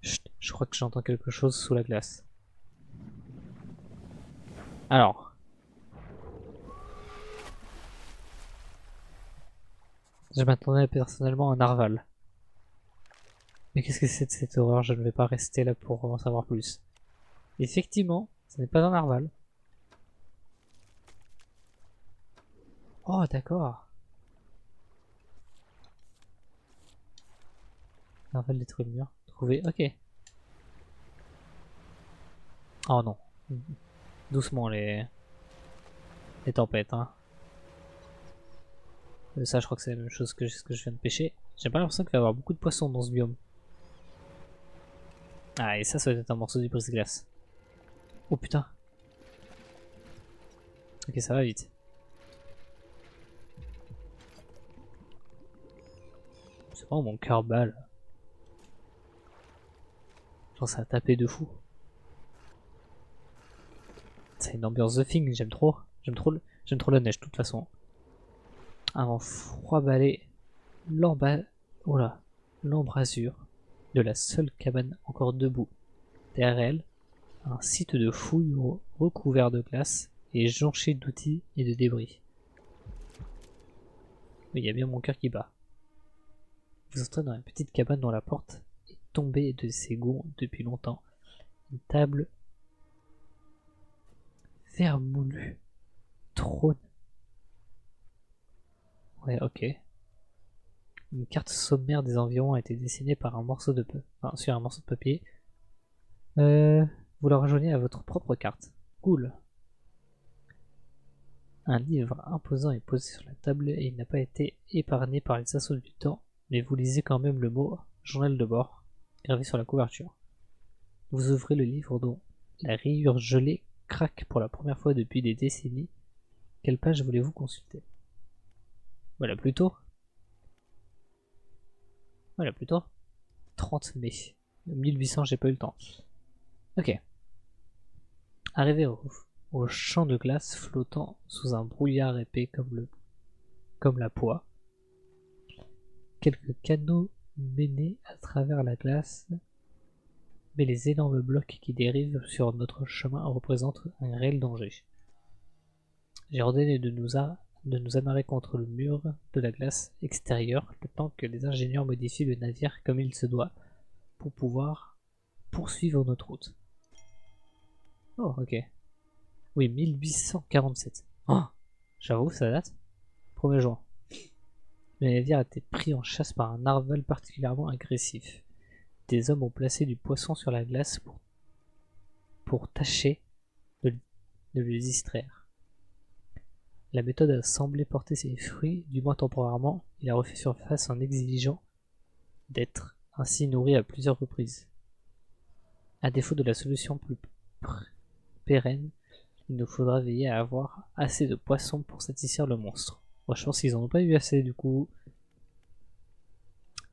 Chut, je crois que j'entends quelque chose sous la glace. Alors. Je m'attendais personnellement à un narval. Mais qu'est-ce que c'est de cette horreur? Je ne vais pas rester là pour en savoir plus. Effectivement, ce n'est pas un narval. Oh, d'accord. Narval détruit le mur. Trouvé, ok. Oh non. Doucement les tempêtes, hein. Ça, je crois que c'est la même chose que ce que je viens de pêcher. J'ai pas l'impression qu'il va y avoir beaucoup de poissons dans ce biome. Ah, et ça doit être un morceau du brise-glace. Oh putain. Ok, ça va vite. C'est vraiment mon cœur bat là. Genre ça a tapé de fou. C'est une ambiance The Thing, j'aime trop. J'aime trop la neige de toute façon. Un vent froid balai l'embrasure de la seule cabane encore debout. Derrière elle, un site de fouilles recouvert de glace et jonché d'outils et de débris. Oui, il y a bien mon cœur qui bat. Vous entrez dans une petite cabane dont la porte est tombée de ses gonds depuis longtemps. Une table vermoulue trône. Ouais, ok. Une carte sommaire des environs a été dessinée par un morceau de sur un morceau de papier. Vous la rejoignez à votre propre carte. Cool. Un livre imposant est posé sur la table et il n'a pas été épargné par les assauts du temps, mais vous lisez quand même le mot journal de bord gravé sur la couverture. Vous ouvrez le livre dont la rayure gelée craque pour la première fois depuis des décennies. Quelle page voulez-vous consulter? Voilà, plutôt. Voilà, plutôt. 30 mai. 1800, j'ai pas eu le temps. Ok. Arrivé au champ de glace flottant sous un brouillard épais comme la poix. Quelques canaux menés à travers la glace, mais les énormes blocs qui dérivent sur notre chemin représentent un réel danger. J'ai ordonné de nous amarrer contre le mur de la glace extérieure le temps que les ingénieurs modifient le navire comme il se doit pour pouvoir poursuivre notre route. Oh, ok. Oui, 1847. Oh, j'avoue, ça date. 1er juin. Le navire a été pris en chasse par un narval particulièrement agressif. des hommes ont placé du poisson sur la glace pour tâcher de le distraire. La méthode a semblé porter ses fruits, du moins temporairement. Il a refait surface en exigeant d'être ainsi nourri à plusieurs reprises. À défaut de la solution plus pérenne, il nous faudra veiller à avoir assez de poissons pour satisfaire le monstre. Moi, je pense qu'ils en ont pas eu assez du coup.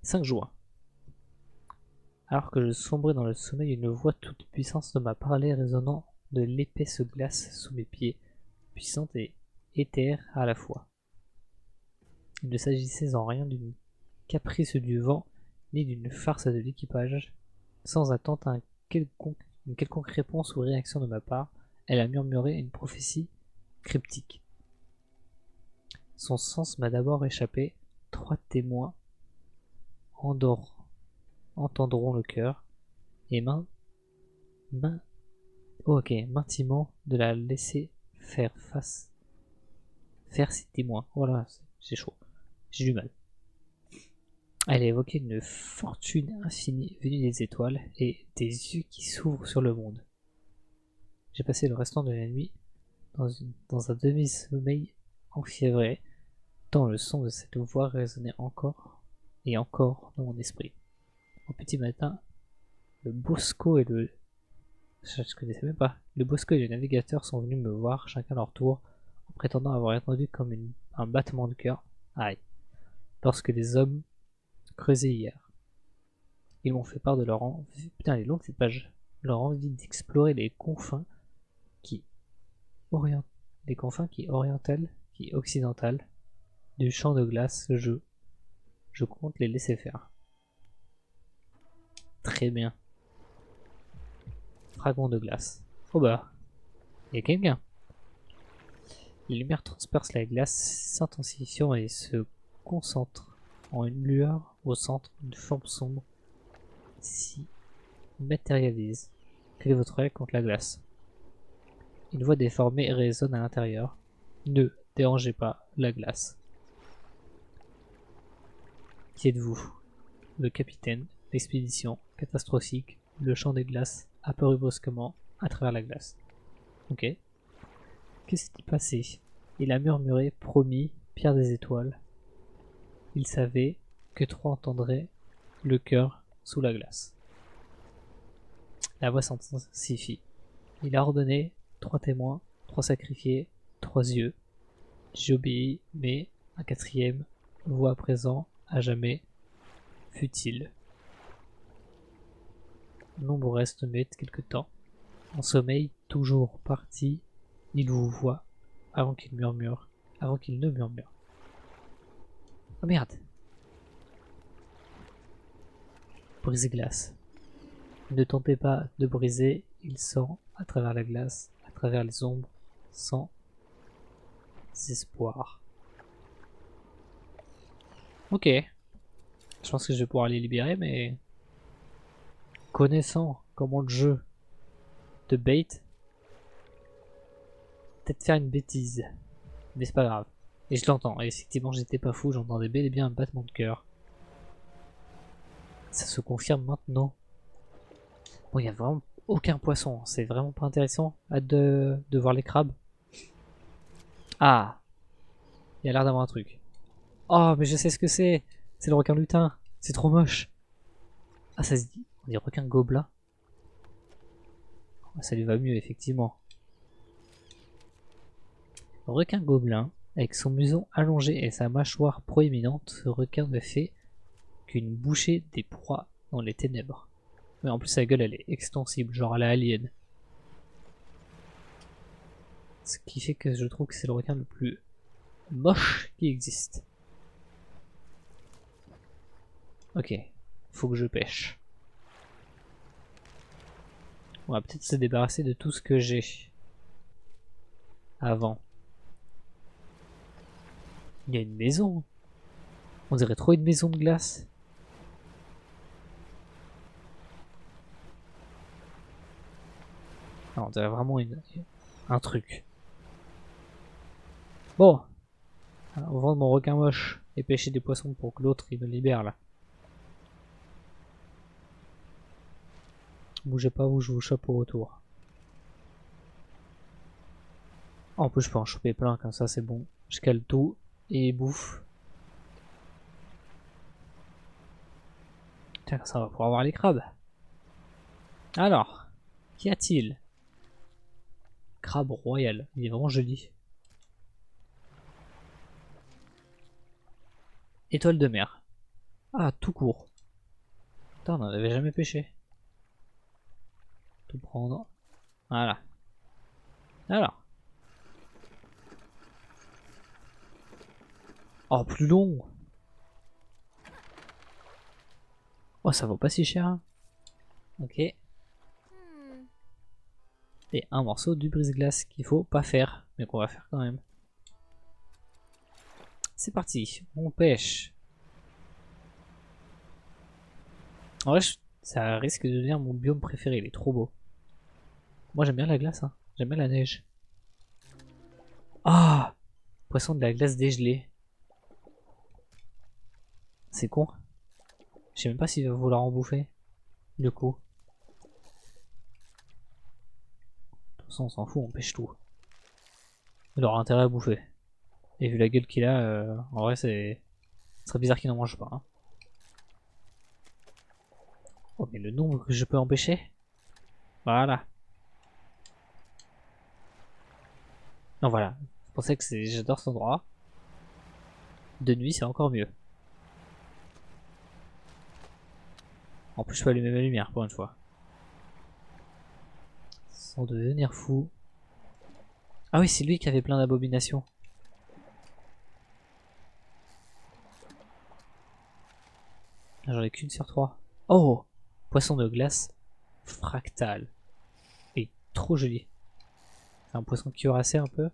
5 juin. Alors que je sombrais dans le sommeil, une voix toute puissante m'a parlé, résonnant de l'épaisse glace sous mes pieds, puissante et éthère à la fois. Il ne s'agissait en rien d'une caprice du vent, ni d'une farce de l'équipage. Sans attendre une quelconque réponse ou réaction de ma part, elle a murmuré une prophétie cryptique. Son sens m'a d'abord échappé. 3 témoins entendront le cœur, et maintenant de la laisser faire ses témoins. Voilà, c'est chaud. J'ai du mal. Elle a évoqué une fortune infinie venue des étoiles et des yeux qui s'ouvrent sur le monde. J'ai passé le restant de la nuit dans un demi-sommeil enfiévré, tant le son de cette voix résonnait encore et encore dans mon esprit. Au petit matin, le Bosco et le navigateur sont venus me voir chacun leur tour, en prétendant avoir entendu comme un battement de cœur. Aïe. Lorsque les hommes creusaient hier. Ils m'ont fait part de leur envie. Putain, elle est longue cette page. Leur envie d'explorer les confins qui occidentales du champ de glace. Je compte les laisser faire. Très bien. Fragment de glace. Oh bah, il y a quelqu'un. Les lumières transpercent la glace, s'intensifiant et se concentrent en une lueur au centre. Une forme sombre s'y matérialise. Quel est votre œil contre la glace? Une voix déformée résonne à l'intérieur. Ne dérangez pas la glace. Qui êtes-vous? Le capitaine, l'expédition catastrophique, le champ des glaces apparu brusquement à travers la glace. Ok. Qu'est-ce qui s'est passé? Il a murmuré, promis, pierre des étoiles. Il savait que 3 entendraient le cœur sous la glace. La voix s'intensifie. Il a ordonné 3 témoins, 3 sacrifiés, 3 yeux. J'ai obéi, mais un 4e, voix à présent, à jamais, futile. L'ombre reste muette quelque temps. En sommeil, toujours parti, il vous voit avant qu'il ne murmure. Oh merde! Brise-glace. Ne tentez pas de briser, il sent à travers la glace, à travers les ombres, sans espoir. Ok. Je pense que je vais pouvoir les libérer, mais connaissant comment le jeu te bait, peut-être faire une bêtise. Mais c'est pas grave. Et je l'entends. Et effectivement, j'étais pas fou, j'entendais bel et bien un battement de cœur. Ça se confirme maintenant. Bon, il y a vraiment aucun poisson. C'est vraiment pas intéressant. Hâte de voir les crabes. Ah! Il y a l'air d'avoir un truc. Oh, mais je sais ce que c'est! C'est le requin lutin. C'est trop moche. Ah, ça se dit. On dit requin gobelin. Ça lui va mieux, effectivement. Le requin gobelin, avec son museau allongé et sa mâchoire proéminente, ce requin ne fait qu'une bouchée des proies dans les ténèbres. Mais en plus, sa gueule, elle est extensible, genre à la alien. Ce qui fait que je trouve que c'est le requin le plus moche qui existe. Ok, faut que je pêche. On va peut-être se débarrasser de tout ce que j'ai avant. Il y a une maison. On dirait trop une maison de glace. Non, on dirait vraiment un truc. Bon. Alors, on va vendre mon requin moche et pêcher des poissons pour que l'autre il me libère là. Bougez pas ou je vous chope au retour. En plus je peux en choper plein comme ça c'est bon. Je cale tout et bouffe. Tiens, ça va pouvoir avoir les crabes. Alors, qu'y a-t-il? Crabe royal, il est vraiment joli. Étoile de mer. Ah, tout court. Putain, on n'en avait jamais pêché. Tout prendre. Voilà. Alors. Oh, plus long. Oh, ça vaut pas si cher. Hein. Ok. Et un morceau du brise-glace qu'il faut pas faire, mais qu'on va faire quand même. C'est parti, on pêche. En vrai, ça risque de devenir mon biome préféré, il est trop beau. Moi j'aime bien la glace, hein. J'aime bien la neige. Ah, poisson de la glace dégelée. C'est con. Je sais même pas s'il va vouloir en bouffer. Du coup. De toute façon, on s'en fout, on pêche tout. Il aura intérêt à bouffer. Et vu la gueule qu'il a, en vrai, ce serait bizarre qu'il n'en mange pas. Hein. Oh, mais le nombre que je peux empêcher. Voilà. Non, voilà. C'est pour ça que j'adore cet endroit. De nuit, c'est encore mieux. En plus, je peux allumer ma lumière pour une fois. Sans devenir fou. Ah oui, c'est lui qui avait plein d'abominations. J'en ai qu'une sur 3. Oh, poisson de glace fractal. Il est trop joli. C'est un poisson cuirassé un peu.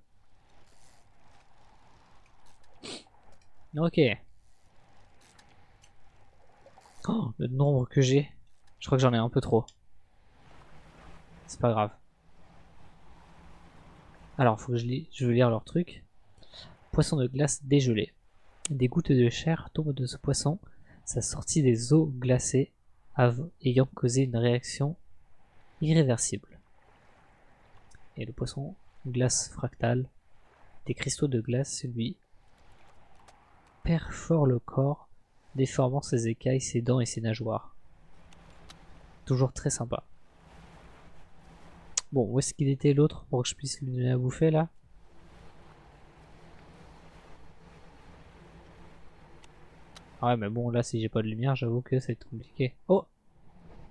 Ok. Oh, le nombre que j'ai. Je crois que j'en ai un peu trop. C'est pas grave. Alors, faut que je vais lire leur truc. Poisson de glace dégelé. Des gouttes de chair tombent de ce poisson, sa sortie des eaux glacées ayant causé une réaction irréversible. Et le poisson glace fractale, des cristaux de glace, lui, perfore le corps, déformant ses écailles, ses dents et ses nageoires. Toujours très sympa. Bon, où est-ce qu'il était l'autre pour que je puisse lui donner à bouffer là? Ah ouais, mais bon, là, si j'ai pas de lumière, j'avoue que c'est compliqué. Oh!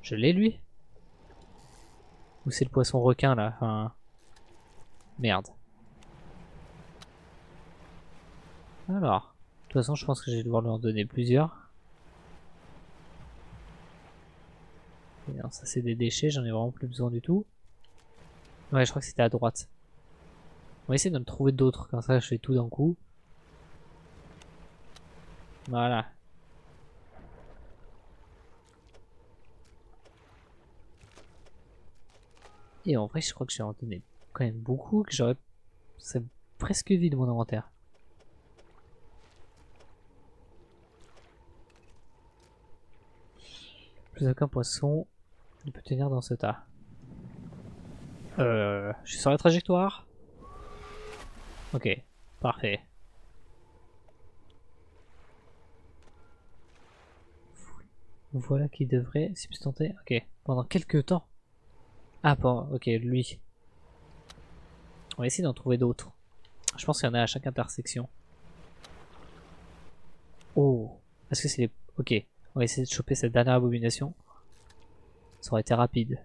Je l'ai lui? Ou c'est le poisson requin là? Enfin. Merde. Alors. De toute façon, je pense que je vais devoir lui en donner plusieurs. Et non, ça c'est des déchets, j'en ai vraiment plus besoin du tout. Ouais, je crois que c'était à droite. On va essayer de me trouver d'autres, comme ça je fais tout d'un coup. Voilà. Et en vrai, je crois que j'ai en donné quand même beaucoup, que j'aurais... C'est presque vide mon inventaire. Plus aucun poisson ne peut tenir dans ce tas. Je suis sur la trajectoire. Ok, parfait. Voilà qui devrait substanter. Ok, pendant quelques temps. Ah, bon, ok, lui. On va essayer d'en trouver d'autres. Je pense qu'il y en a à chaque intersection. Oh, est-ce que c'est les... Ok, on va essayer de choper cette dernière abomination. Ça aurait été rapide.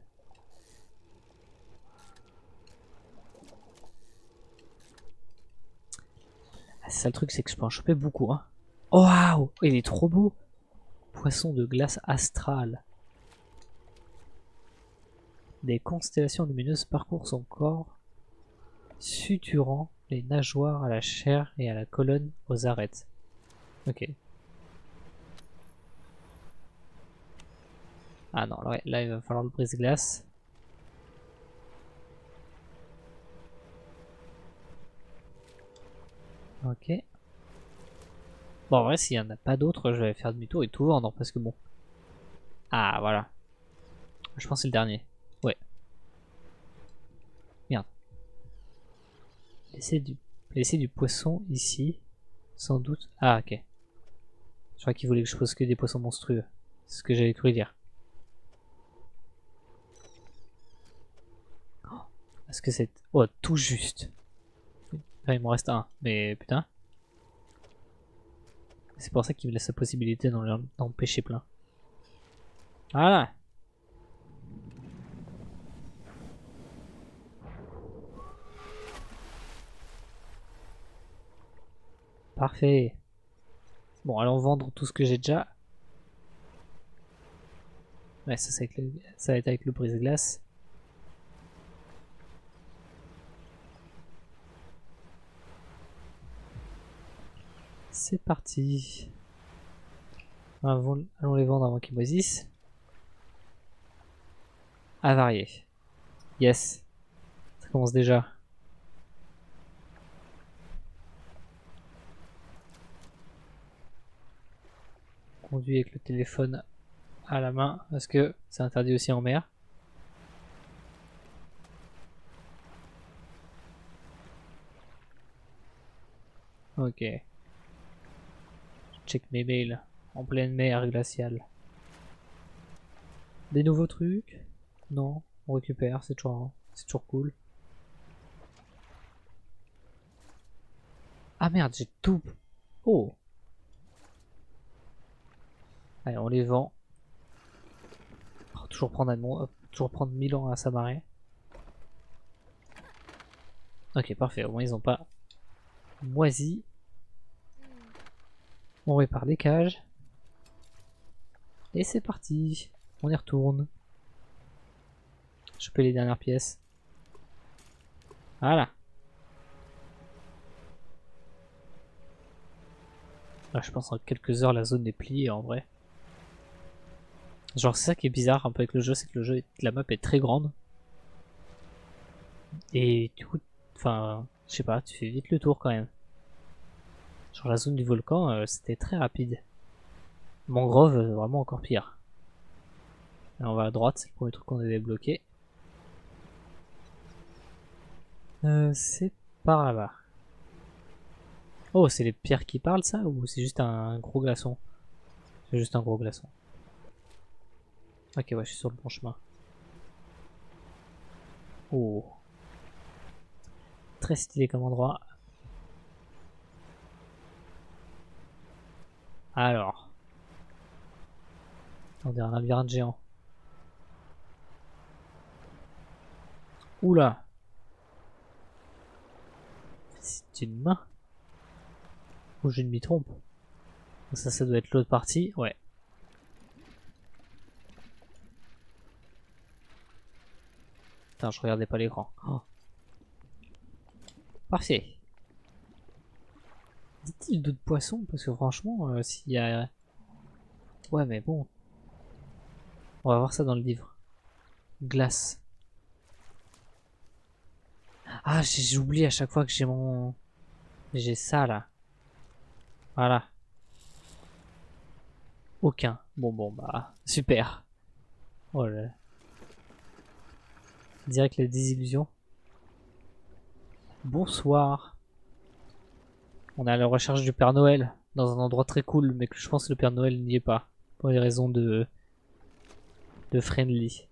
Ah, c'est ça le truc, c'est que je peux en choper beaucoup. Hein. Oh, waouh, il est trop beau. Poisson de glace astrale. Des constellations lumineuses parcourent son corps, suturant les nageoires à la chair et à la colonne aux arêtes. Ok. Ah non, là il va falloir le brise-glace. Ok. Bon, en vrai, s'il n'y en a pas d'autres, je vais faire demi-tour et tout vendre parce que bon. Ah, voilà. Je pense que c'est le dernier. laisser du poisson ici. Sans doute. Ah, ok. Je crois qu'il voulait que je pose que des poissons monstrueux. C'est ce que j'avais cru dire. Oh, est-ce que c'est... Oh, tout juste. Enfin, il m'en reste un. Mais putain. C'est pour ça qu'il me laisse la possibilité d'en pêcher plein. Voilà. Parfait. Bon, allons vendre tout ce que j'ai déjà. Ouais, ça va être avec le brise-glace. C'est parti. Allons les vendre avant qu'ils moisissent. Avarié. Yes. Ça commence déjà. Conduit avec le téléphone à la main parce que c'est interdit aussi en mer. Ok. Je check mes mails en pleine mer glaciale. Des nouveaux trucs? Non, on récupère, c'est toujours cool. Ah merde, j'ai tout. Oh. Allez, on les vend. Oh, toujours prendre 1000 ans à s'amarrer. Ok, parfait. Au moins, ils ont pas moisi. On répare les cages. Et c'est parti. On y retourne. Choper les dernières pièces. Voilà. Là, je pense en quelques heures, la zone est pliée en vrai. Genre, c'est ça qui est bizarre un peu avec le jeu, c'est que la map est très grande. Et du coup, enfin, je sais pas, tu fais vite le tour quand même. Genre, la zone du volcan, c'était très rapide. Mangrove, vraiment encore pire. Là, on va à droite, c'est le premier truc qu'on a débloqué. C'est par là-bas. Oh, c'est les pierres qui parlent ça ou c'est juste un gros glaçon? C'est juste un gros glaçon. Ok, ouais, je suis sur le bon chemin. Oh. Très stylé comme endroit. Alors. On dirait un labyrinthe géant. Oula. C'est une main. Ou je ne m'y trompe. Ça doit être l'autre partie. Ouais. Putain, je regardais pas l'écran. Oh. Parfait. Dit-il d'autres poissons? Parce que franchement, s'il y a... Ouais, mais bon. On va voir ça dans le livre. Glace. Ah, j'oublie à chaque fois que j'ai mon... J'ai ça, là. Voilà. Aucun. Bon, bah, super. Oh là. Direct la désillusion. Bonsoir. On est à la recherche du Père Noël. Dans un endroit très cool, mais que je pense que le Père Noël n'y est pas. Pour des raisons de friendly.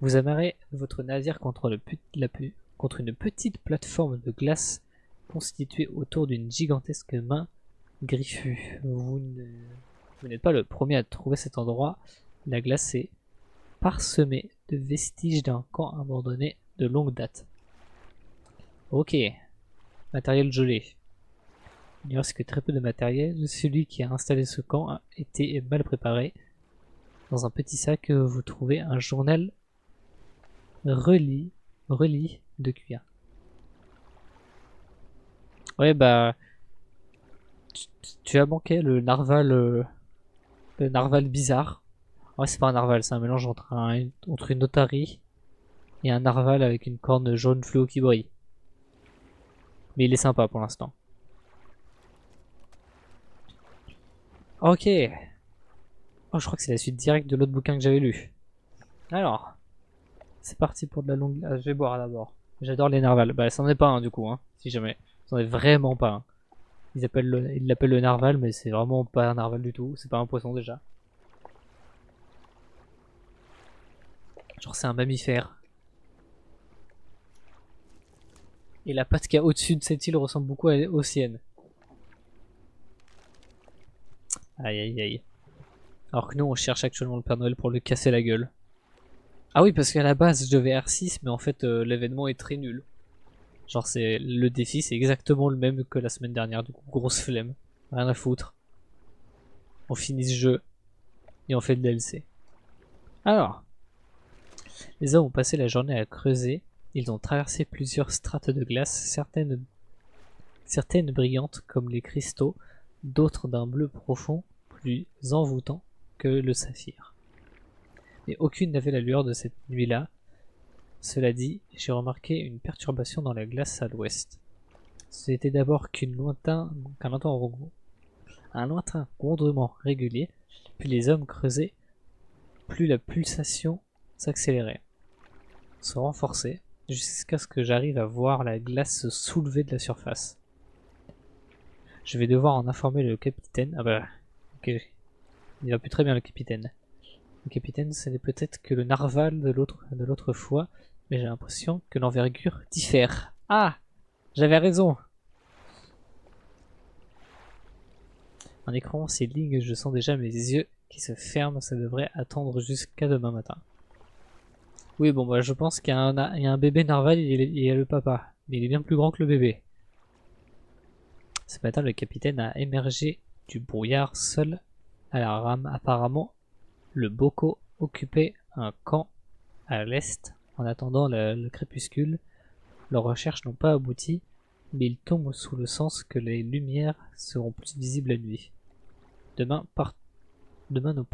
Vous amarrez votre navire contre une petite plateforme de glace constituée autour d'une gigantesque main griffue. Vous n'êtes pas le premier à trouver cet endroit. La glace est parsemée de vestiges d'un camp abandonné de longue date. Ok, matériel gelé. Il n'y reste que très peu de matériel. Celui qui a installé ce camp a été mal préparé. Dans un petit sac, vous trouvez un journal relié de cuir. Ouais, bah, tu as manqué le narval bizarre. Ouais, c'est pas un narval, c'est un mélange entre une otarie et un narval avec une corne jaune fluo qui brille. Mais il est sympa pour l'instant. Ok. Oh, je crois que c'est la suite directe de l'autre bouquin que j'avais lu. Alors, C'est parti pour de la longue... Ah, je vais boire d'abord. J'adore les narvals. Bah, c'en est pas un du coup, hein, si jamais. C'en est vraiment pas un. Ils l'appellent le narval, mais c'est vraiment pas un narval du tout. C'est pas un poisson déjà. Genre c'est un mammifère. Et la patte qu'il y a au-dessus de cette île ressemble beaucoup aux siennes. Aïe aïe aïe. Alors que nous on cherche actuellement le Père Noël pour lui casser la gueule. Ah oui, parce qu'à la base je devais R6, mais en fait l'événement est très nul. Genre c'est le défi c'est exactement le même que la semaine dernière, du coup grosse flemme. Rien à foutre. On finit ce jeu et on fait le DLC. Alors, les hommes ont passé la journée à creuser. Ils ont traversé plusieurs strates de glace, certaines brillantes comme les cristaux, d'autres d'un bleu profond, plus envoûtant que le saphir. Mais aucune n'avait la lueur de cette nuit-là. Cela dit, j'ai remarqué une perturbation dans la glace à l'ouest. C'était d'abord un lointain grondement régulier, puis les hommes creusaient, plus la pulsation s'accélérait, se renforçait, jusqu'à ce que j'arrive à voir la glace se soulever de la surface. Je vais devoir en informer le capitaine. Ah bah, ok. Il va plus très bien le capitaine. Le capitaine, ce n'est peut-être que le narval de l'autre fois, mais j'ai l'impression que l'envergure diffère. Ah, j'avais raison. En écran ces lignes, je sens déjà mes yeux qui se ferment. Ça devrait attendre jusqu'à demain matin. Oui, bon, bah, je pense qu'il y a un bébé narval et il y a le papa. Mais il est bien plus grand que le bébé. Ce matin, le capitaine a émergé du brouillard seul à la rame. Apparemment, le Boko occupait un camp à l'est en attendant le crépuscule. Leurs recherches n'ont pas abouti, mais ils tombent sous le sens que les lumières seront plus visibles la nuit. Demain nous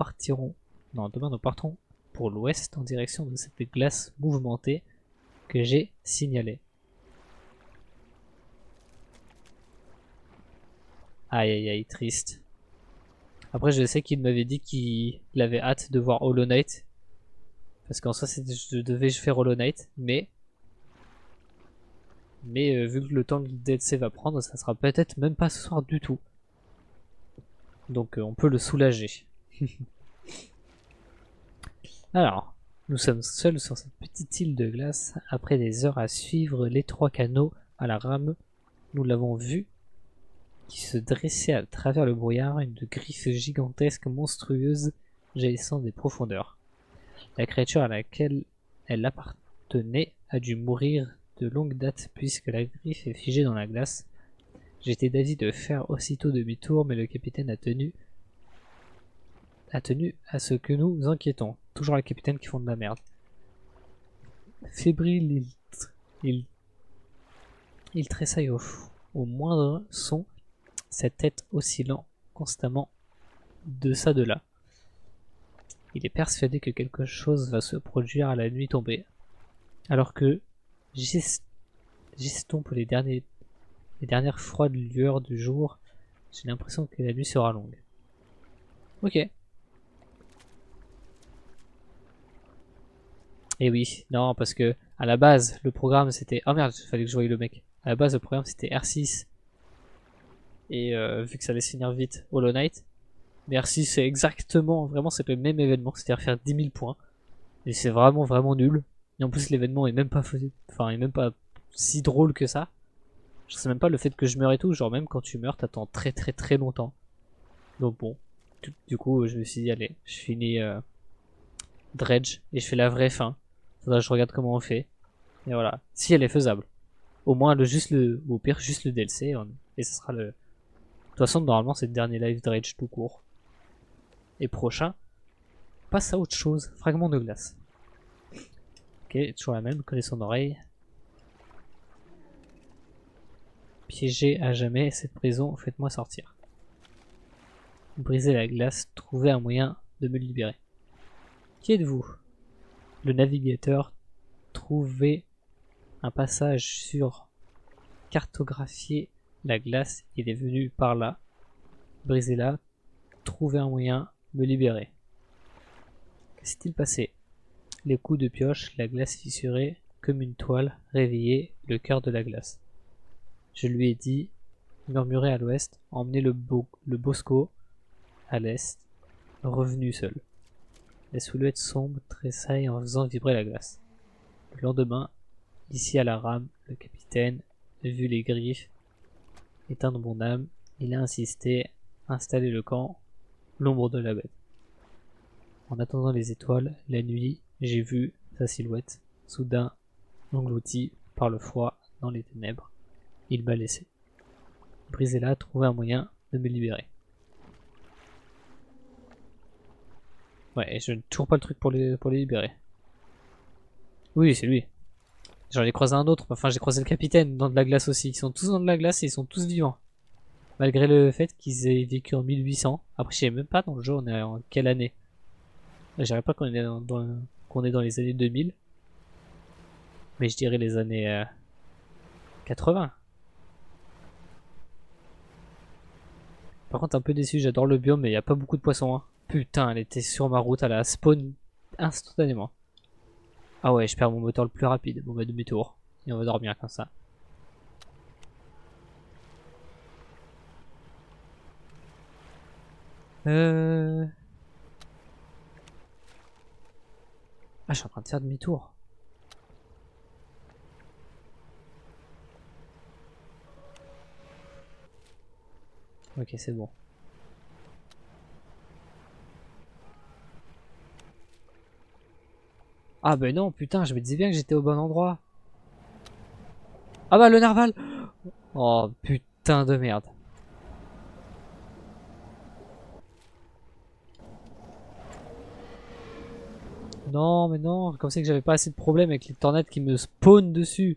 partons pour l'ouest en direction de cette glace mouvementée que j'ai signalée. Aïe aïe aïe, triste. Après, je sais qu'il m'avait dit qu'il avait hâte de voir Hollow Knight. Parce qu'en soi, je devais faire Hollow Knight, mais vu que le temps que le DLC va prendre, ça sera peut-être même pas ce soir du tout. Donc on peut le soulager. Alors, nous sommes seuls sur cette petite île de glace. Après des heures à suivre l'étroit canot à la rame, nous l'avons vu qui se dressait à travers le brouillard, une griffe gigantesque, monstrueuse, jaillissant des profondeurs. La créature à laquelle elle appartenait a dû mourir de longue date puisque la griffe est figée dans la glace. J'étais d'avis de faire aussitôt demi-tour, mais le capitaine a tenu à ce que nous inquiétons. Toujours les capitaines qui font de la merde. Fébrile, il tressaille au moindre son, sa tête oscillant constamment de ça de là. Il est persuadé que quelque chose va se produire à la nuit tombée, alors que j'estompe les dernières froides lueurs du jour. J'ai l'impression que la nuit sera longue. Ok. Et oui, non, parce que à la base, le programme c'était... Oh merde, il fallait que je voie le mec. À la base, le programme c'était R6. Et vu que ça allait se finir vite, Hollow Knight. Mais R6 c'est exactement, vraiment c'est le même événement, c'est-à-dire faire 10 000 points. Et c'est vraiment vraiment nul. Et en plus l'événement est même pas est même pas si drôle que ça. Je sais même pas le fait que je meure et tout, genre même quand tu meurs t'attends très très très longtemps. Donc bon, du coup je me suis dit allez, je finis Dredge et je fais la vraie fin. Faudra que je regarde comment on fait. Et voilà, si elle est faisable. Au moins au pire juste le DLC et ce sera le... De toute façon normalement c'est le dernier live Dredge tout court. Et prochain, passe à autre chose, fragment de glace. Ok, toujours la même, coller son oreille. Piégé à jamais cette prison, faites-moi sortir. Briser la glace, trouver un moyen de me libérer. Qui êtes-vous? Le navigateur, trouver un passage sur cartographier la glace, il est venu par là. Briser-la, trouver un moyen, me libérer. Que s'est-il passé? Les coups de pioche, la glace fissurée, comme une toile, réveillait le cœur de la glace. Je lui ai dit, murmuré à l'ouest, emmenez le Bosco à l'est, revenu seul. La silhouette sombre tressaille en faisant vibrer la glace. Le lendemain, ici à la rame, le capitaine, vu les griffes, éteindre mon âme, il a insisté, installer le camp, l'ombre de la bête. En attendant les étoiles, la nuit, j'ai vu sa silhouette, soudain englouti par le froid dans les ténèbres. Il m'a laissé. Brisella a trouvé un moyen de me libérer. Ouais, et je n'ai toujours pas le truc pour les libérer. Oui, c'est lui. J'en ai croisé un autre, enfin j'ai croisé le capitaine dans de la glace aussi. Ils sont tous dans de la glace et ils sont tous vivants. Malgré le fait qu'ils aient vécu en 1800. Après, je sais même pas dans le jeu, on est en quelle année. Je dirais pas qu'on est qu'on est dans les années 2000. Mais je dirais les années 80. Par contre, un peu déçu, j'adore le biome, mais il n'y a pas beaucoup de poissons. Hein. Putain, elle était sur ma route, elle a spawn instantanément. Ah ouais, je perds mon moteur le plus rapide. Bon bah demi-tour. Et on va dormir comme ça. Ah, je suis en train de faire demi-tour. Ok, c'est bon. Ah bah non, putain, je me disais bien que j'étais au bon endroit. Ah bah le narval. Oh putain de merde. Non, mais non, comme c'est que j'avais pas assez de problèmes avec les tornades qui me spawnent dessus.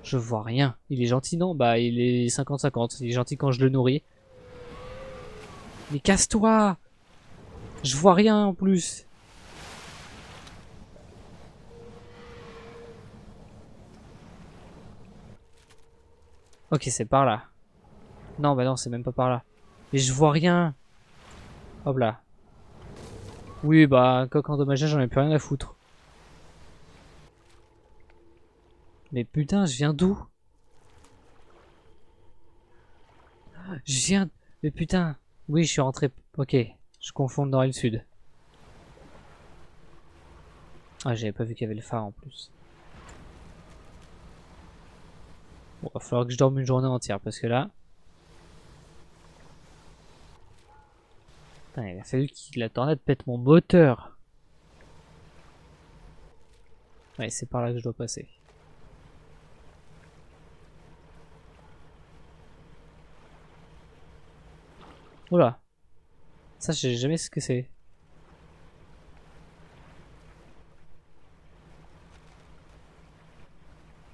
Je vois rien. Il est gentil, non? Bah, il est 50-50. Il est gentil quand je le nourris. Mais casse-toi! Je vois rien en plus. Ok, c'est par là. Non, bah non, c'est même pas par là. Mais je vois rien. Hop là. Oui, bah, coque endommagé, j'en ai plus rien à foutre. Mais putain, je viens d'où? Je viens... Mais putain. Oui, je suis rentré... Ok, je confonds le nord et le sud. Ah, j'avais pas vu qu'il y avait le phare en plus. Bon, va falloir que je dorme une journée entière parce que là... Putain, il a fallu que la tornade pète mon moteur. Ouais, c'est par là que je dois passer. Oula. Ça, je sais jamais ce que c'est.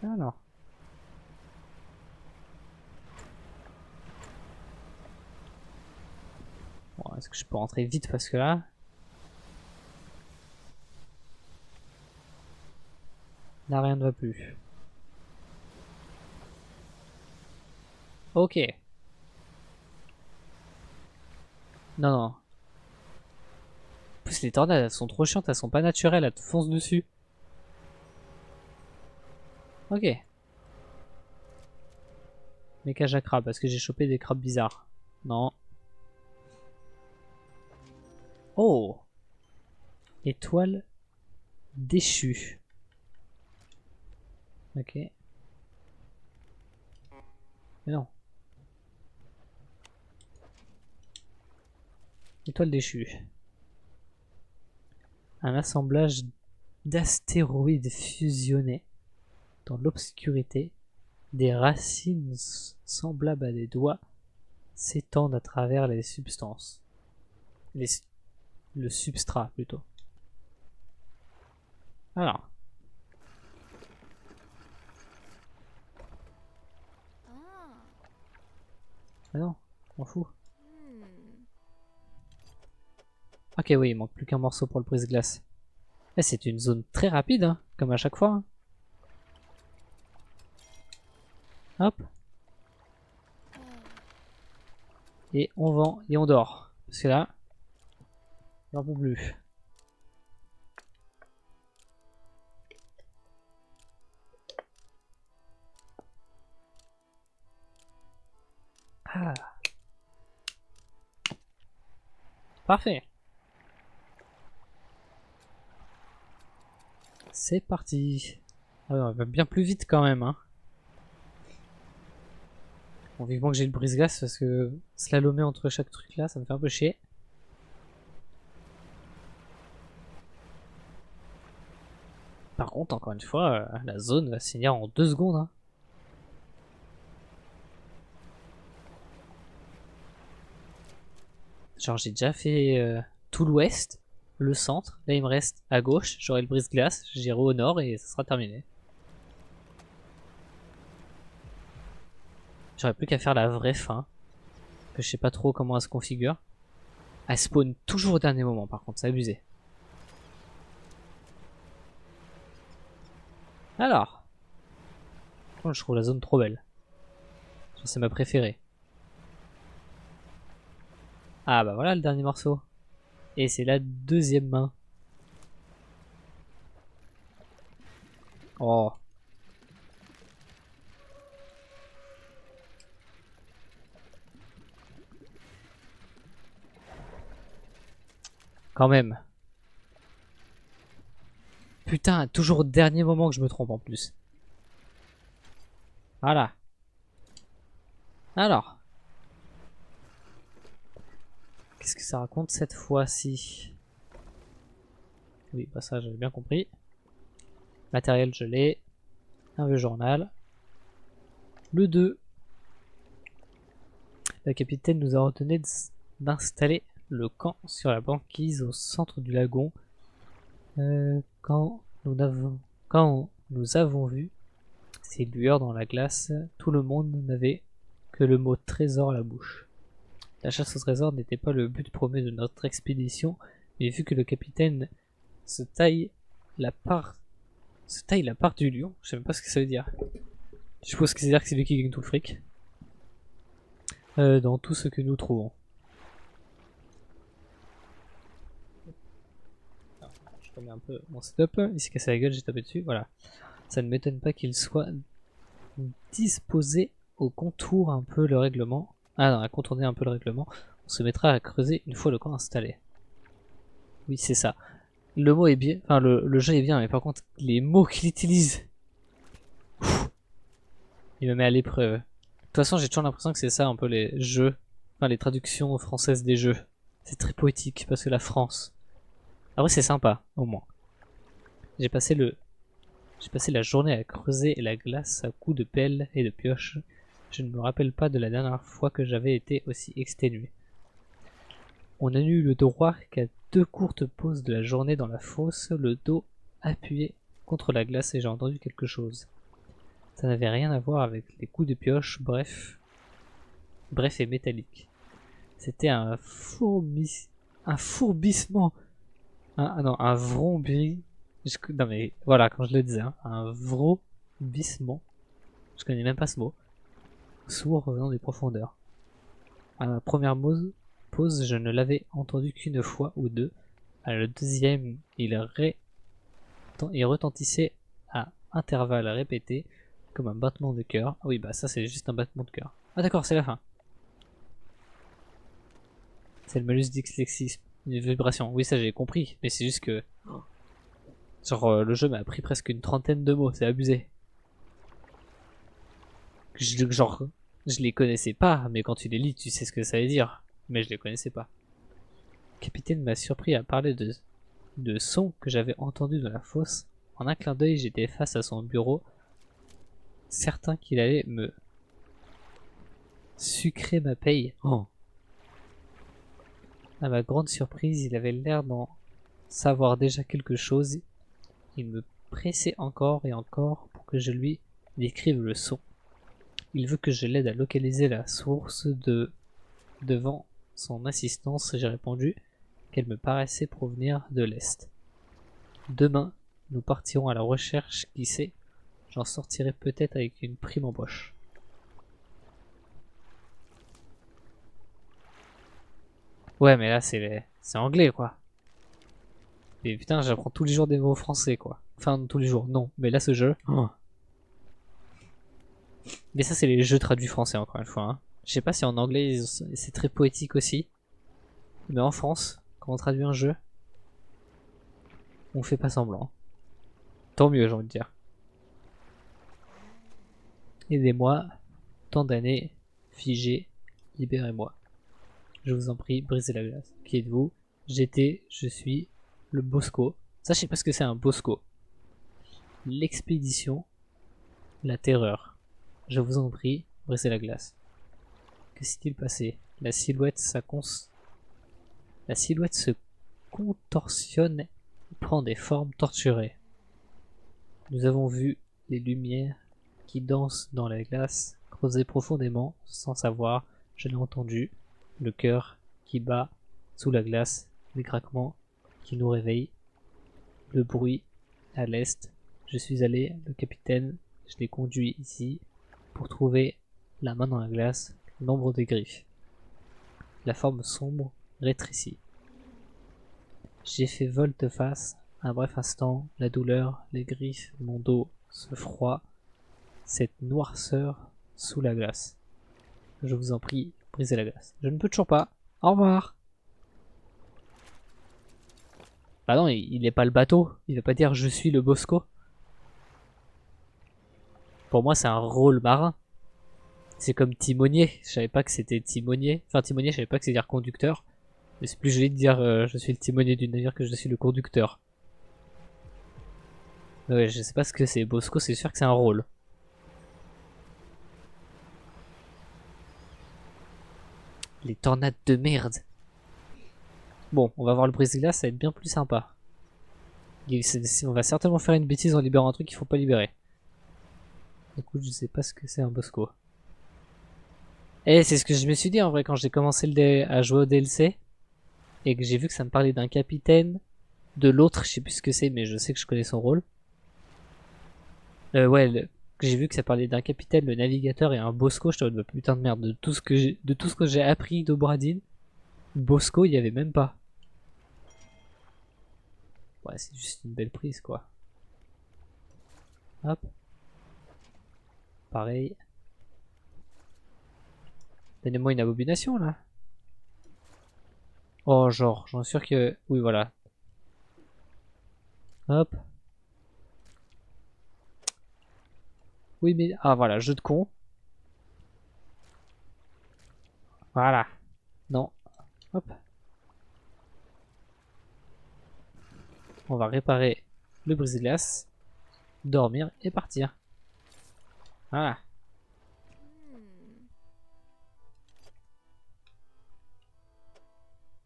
Ah non. Bon, est-ce que je peux rentrer vite parce que là... Là, rien ne va plus. Ok. Non, non. En plus, les tornades, elles sont trop chiantes, elles sont pas naturelles, elles te foncent dessus. Ok. Mais cage à crabes, parce que j'ai chopé des crabes bizarres. Non. Oh! Étoile déchue. Ok. Mais non. Étoile déchue. Un assemblage d'astéroïdes fusionnés dans l'obscurité. Des racines semblables à des doigts s'étendent à travers les substances. Les, le substrat plutôt. Alors. Ah non, m'en fous. Ok, oui, il manque plus qu'un morceau pour le brise-glace. Eh, c'est une zone très rapide, hein, comme à chaque fois. Hein. Hop. Et on vend et on dort. Parce que là, j'en peux plus. Ah. Parfait. C'est parti. Ah ouais, on va bien plus vite quand même, hein. Bon, vivement que j'ai le brise-glace parce que slalomer entre chaque truc là, ça me fait un peu chier. Par contre, encore une fois, la zone va se finir en 2 secondes, hein. Genre j'ai déjà fait tout l'ouest, le centre, là il me reste à gauche, j'aurai le brise-glace, j'irai au nord et ça sera terminé. J'aurais plus qu'à faire la vraie fin, que je sais pas trop comment elle se configure. Elle spawn toujours au dernier moment par contre, c'est abusé. Alors, je trouve la zone trop belle. C'est ma préférée. Ah bah voilà le dernier morceau. Et c'est la deuxième main. Oh. Quand même. Putain, toujours au dernier moment que je me trompe en plus. Voilà. Alors. Qu'est-ce que ça raconte cette fois-ci? Oui, bah ça j'avais bien compris. Matériel je l'ai. Un vieux journal. Le 2. La capitaine nous a ordonné d'installer le camp sur la banquise au centre du lagon. Quand nous avons vu ces lueurs dans la glace, tout le monde n'avait que le mot trésor à la bouche. La chasse au trésor n'était pas le but premier de notre expédition, mais vu que le capitaine se taille la part du lion, je sais même pas ce que ça veut dire. Je suppose que c'est dire que c'est lui qui gagne tout le fric. Dans tout ce que nous trouvons. Alors, je remets un peu mon setup, il s'est cassé la gueule, j'ai tapé dessus, voilà. Ça ne m'étonne pas qu'il soit disposé au contour un peu le règlement. Ah non, à contourner un peu le règlement. On se mettra à creuser une fois le camp installé. Oui, c'est ça. Le mot est bien, enfin le jeu est bien, mais par contre les mots qu'il utilise, il me met à l'épreuve. De toute façon, j'ai toujours l'impression que c'est ça un peu les jeux, enfin les traductions françaises des jeux. C'est très poétique parce que la France. Après c'est sympa, au moins. J'ai passé la journée à creuser la glace à coups de pelle et de pioche. Je ne me rappelle pas de la dernière fois que j'avais été aussi exténué. On n'a eu le droit qu'à 2 courtes pauses de la journée dans la fosse, le dos appuyé contre la glace et j'ai entendu quelque chose. Ça n'avait rien à voir avec les coups de pioche, bref et métallique. C'était un fourbissement, un vrombis. Non mais voilà, quand je le disais, hein, un vrombissement. Je connais même pas ce mot. Sourd venant des profondeurs. À la première pause, je ne l'avais entendu qu'une fois ou deux. À la deuxième, il retentissait à intervalles répétés, comme un battement de cœur. Ah oui, bah ça c'est juste un battement de cœur. Ah d'accord, c'est la fin. C'est le malus dyslexisme, une vibration. Oui, ça j'ai compris, mais c'est juste que... Genre, le jeu m'a appris presque une trentaine de mots, c'est abusé. Genre, je les connaissais pas, mais quand tu les lis, tu sais ce que ça veut dire. Mais je les connaissais pas. Le capitaine m'a surpris à parler de sons que j'avais entendus dans la fosse. En un clin d'œil, j'étais face à son bureau, certain qu'il allait me sucrer ma paye. Oh. À ma grande surprise, il avait l'air d'en savoir déjà quelque chose. Il me pressait encore et encore pour que je lui décrive le son. Il veut que je l'aide à localiser la source devant son assistance. J'ai répondu qu'elle me paraissait provenir de l'Est. Demain, nous partirons à la recherche, qui sait, j'en sortirai peut-être avec une prime embauche. Ouais, mais là, c'est anglais, quoi. Et putain, j'apprends tous les jours des mots français, quoi. Enfin, tous les jours, non. Mais là, ce jeu... Oh. Mais ça, c'est les jeux traduits français, encore une fois. Hein. Je sais pas si en anglais c'est très poétique aussi. Mais en France, quand on traduit un jeu, on fait pas semblant. Tant mieux, j'ai envie de dire. Aidez-moi, tant d'années, figé, libérez-moi. Je vous en prie, brisez la glace. Qui êtes-vous? Je suis le Bosco. Ça, je sais pas ce que c'est un Bosco. L'expédition, la terreur. Je vous en prie, brisez la glace. Que s'est-il passé? La silhouette se contorsionne et prend des formes torturées. Nous avons vu les lumières qui dansent dans la glace creuser profondément, sans savoir, je l'ai entendu, le cœur qui bat sous la glace, les craquements qui nous réveillent, le bruit à l'est. Je suis allé, le capitaine, je l'ai conduit ici pour trouver la main dans la glace, l'ombre des griffes. La forme sombre rétrécie. J'ai fait volte-face, un bref instant, la douleur, les griffes, mon dos, ce froid, cette noirceur sous la glace. Je vous en prie, brisez la glace. Je ne peux toujours pas. Au revoir. Bah non, il n'est pas le bateau. Il va pas dire je suis le Bosco. Pour moi, c'est un rôle marin. C'est comme timonier. Je savais pas que c'était timonier. Enfin, timonier, je savais pas que c'est dire conducteur. Mais c'est plus joli de dire je suis le timonier du navire que je suis le conducteur. Mais ouais, je sais pas ce que c'est. Bosco, c'est sûr que c'est un rôle. Les tornades de merde. Bon, on va voir le brise-glace, ça va être bien plus sympa. On va certainement faire une bêtise en libérant un truc qu'il faut pas libérer. Écoute, je sais pas ce que c'est un Bosco. Et c'est ce que je me suis dit en vrai quand j'ai commencé à jouer au DLC. Et que j'ai vu que ça me parlait d'un capitaine. De l'autre, je sais plus ce que c'est, mais je sais que je connais son rôle. Ouais, j'ai vu que ça parlait d'un capitaine, le navigateur et un Bosco. Je te dis, putain de merde, de tout ce que j'ai appris d'Obradine, Bosco, il y avait même pas. Ouais, c'est juste une belle prise, quoi. Hop. Pareil. Donnez-moi une abomination, là. Oh, genre, j'en suis sûr que... Oui, voilà. Hop. Oui, mais... Ah, voilà, jeu de con. Voilà. Non. Hop. On va réparer le brise-glace, dormir et partir. Voilà.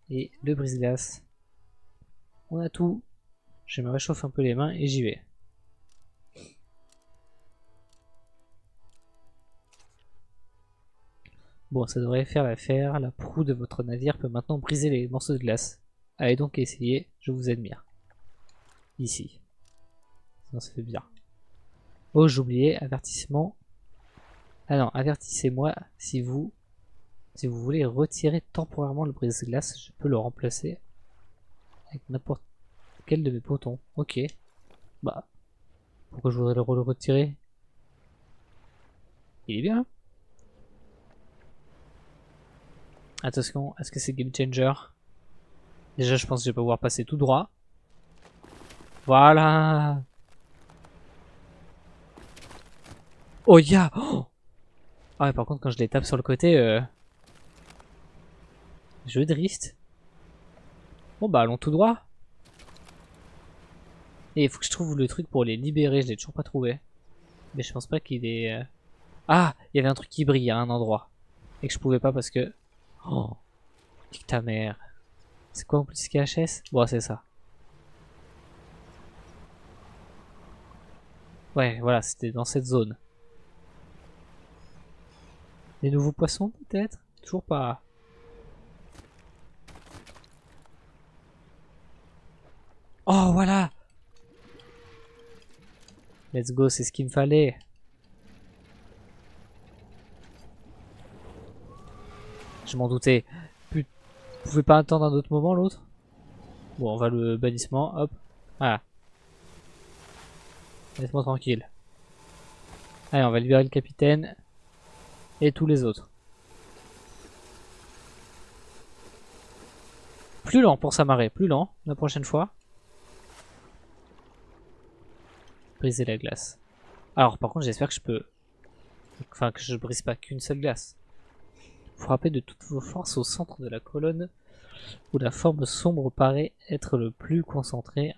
Et le brise-glace. On a tout. Je me réchauffe un peu les mains et j'y vais. Bon, ça devrait faire l'affaire. La proue de votre navire peut maintenant briser les morceaux de glace. Allez donc essayer, je vous admire. Ici. Sinon ça fait bizarre. Oh, j'oubliais, avertissement. Ah non, avertissez-moi si vous voulez retirer temporairement le brise-glace, je peux le remplacer avec n'importe quel de mes potons. Ok. Bah, pourquoi je voudrais le retirer? Il est bien. Attention, est-ce que c'est game changer? Déjà, je pense que je vais pouvoir passer tout droit. Voilà. Oh, ya. Oh, ah ouais, par contre, quand je les tape sur le côté, je drift. Bon, bah, allons tout droit. Et il faut que je trouve le truc pour les libérer, je l'ai toujours pas trouvé. Mais je pense pas qu'il est... Ah, il y avait un truc qui brille à un endroit. Et que je pouvais pas parce que... Oh, nique ta mère. C'est quoi en plus KHS? Bon, c'est ça. Ouais, voilà, c'était dans cette zone. Les nouveaux poissons, peut-être? Toujours pas. Oh, voilà! Let's go, c'est ce qu'il me fallait. Je m'en doutais. Vous pouvez pas attendre un autre moment, l'autre? Bon, on va le bannissement, hop. Voilà. Laisse-moi tranquille. Allez, on va libérer le capitaine. Et tous les autres. Plus lent pour s'amarrer, plus lent la prochaine fois. Briser la glace. Alors par contre j'espère que je peux... Enfin que je brise pas qu'une seule glace. Frappez de toutes vos forces au centre de la colonne où la forme sombre paraît être le plus concentrée.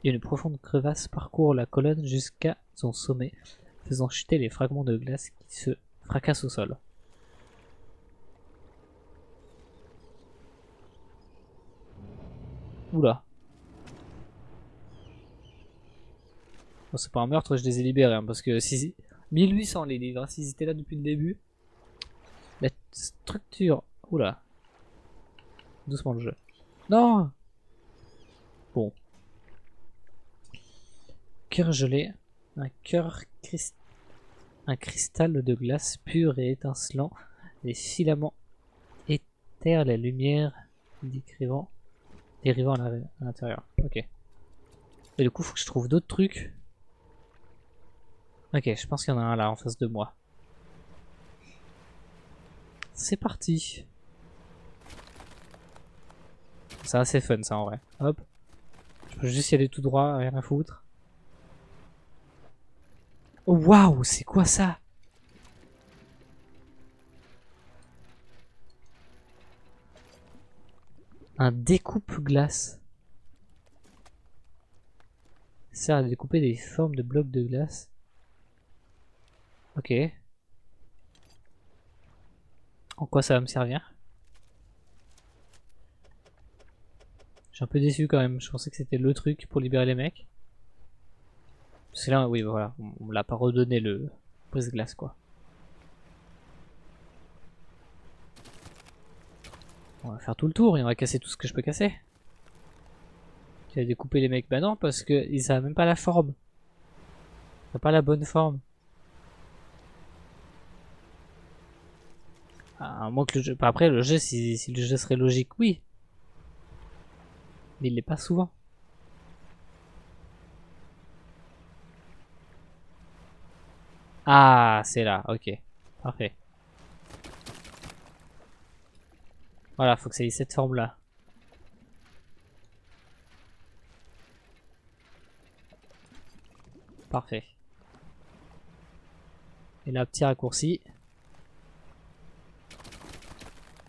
Une profonde crevasse parcourt la colonne jusqu'à son sommet, faisant chuter les fragments de glace qui se fracassent au sol. Oula. Bon, c'est pas un meurtre, je les ai libérés, hein, parce que si... 1800 les livres, hein, s'ils étaient là depuis le début. La structure... Oula. Doucement le jeu. Non. Bon. Cœur gelé. Un cristal de glace pur et étincelant. Les filaments éthèrent la lumière dérivant à l'intérieur. Ok. Et du coup, faut que je trouve d'autres trucs. Ok, je pense qu'il y en a un là en face de moi. C'est parti. C'est assez fun ça en vrai. Hop. Je peux juste y aller tout droit, rien à foutre. Oh waouh, c'est quoi ça? Un découpe-glace. Sert à découper des formes de blocs de glace. Ok. En quoi ça va me servir? Je suis un peu déçu quand même. Je pensais que c'était le truc pour libérer les mecs. Parce que là, oui, voilà. On me l'a pas redonné le brise-glace quoi. On va faire tout le tour et on va casser tout ce que je peux casser. Tu vas découper les mecs? Bah non, parce que ils savent même pas la forme. Ils ont pas la bonne forme. À moins que le jeu... Après, le jeu, si le jeu serait logique, oui. Mais il l'est pas souvent. Ah, c'est là, ok. Parfait. Voilà, faut que ça ait cette forme-là. Parfait. Et là, petit raccourci.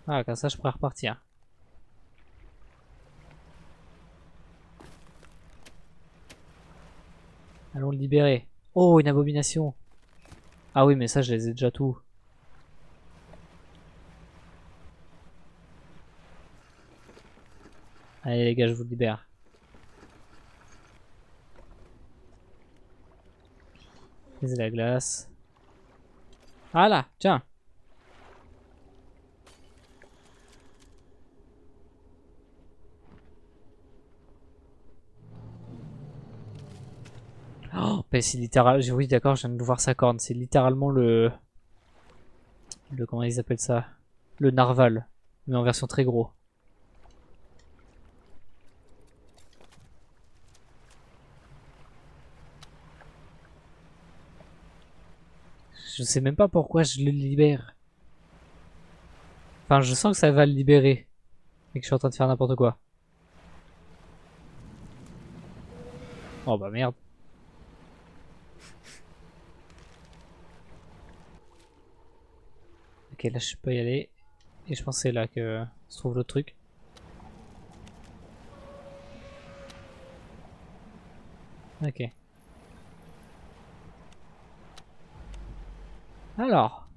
Ah, comme ça, je pourrais repartir. Allons le libérer. Oh, une abomination. Ah oui, mais ça, je les ai déjà tous. Allez, les gars, je vous libère. Briser la glace. Ah là, tiens. Oh, mais c'est littéral. Oui, d'accord, je viens de voir sa corne. C'est littéralement le. Comment ils appellent ça? Le narval. Mais en version très gros. Je sais même pas pourquoi je le libère. Enfin, je sens que ça va le libérer. Et que je suis en train de faire n'importe quoi. Oh bah merde. Ok, là je peux y aller. Et je pense que c'est là que se trouve l'autre truc. Ok. Alors.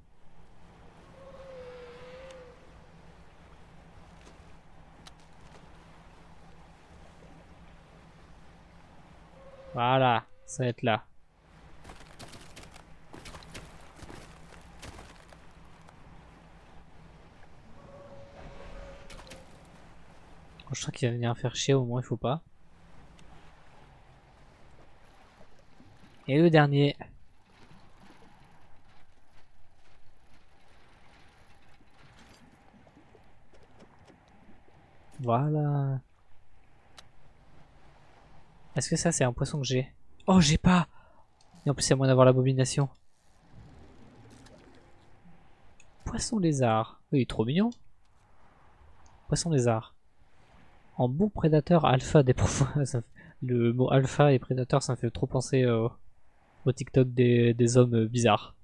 Voilà. Ça va être là. Je crois qu'il va venir faire chier, au moins il faut pas. Et le dernier. Voilà. Est-ce que ça c'est un poisson que j'ai? Oh, j'ai pas. Et en plus, c'est à moins d'avoir l'abomination. Poisson lézard. Oui, il est trop mignon. Poisson lézard. En bon prédateur alpha des profondeurs. Le mot alpha et prédateur, ça me fait trop penser au TikTok des hommes bizarres.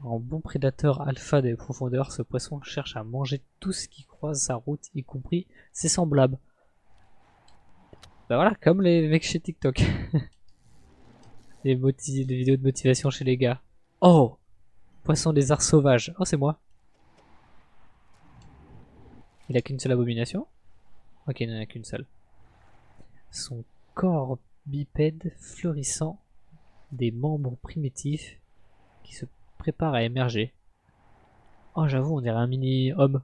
En bon prédateur alpha des profondeurs, ce poisson cherche à manger tout ce qui croise sa route, y compris ses semblables. Bah voilà, comme les mecs chez TikTok. les vidéos de motivation chez les gars. Oh, poisson lézard sauvage. Oh, c'est moi. Il a qu'une seule abomination. Ok, il n'en a qu'une seule. Son corps bipède fleurissant, des membres primitifs qui se préparent à émerger. Oh, j'avoue, on dirait un mini homme.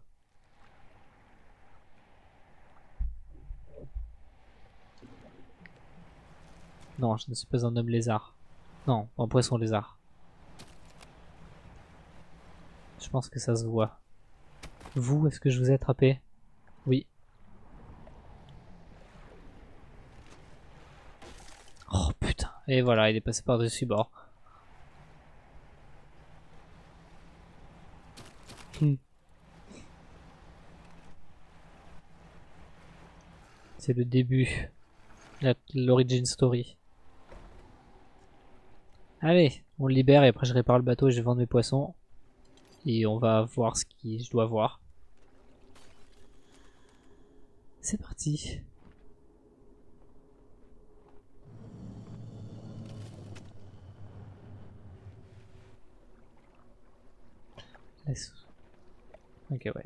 Non, je ne suis pas un homme lézard. Non, un poisson lézard. Je pense que ça se voit. Vous, est-ce que je vous ai attrapé? Oui. Oh putain. Et voilà, il est passé par-dessus bord. C'est le début. L'origin story. Allez, on le libère et après je répare le bateau et je vais vendre mes poissons. Et on va voir ce que je dois voir. C'est parti. Ok, ouais.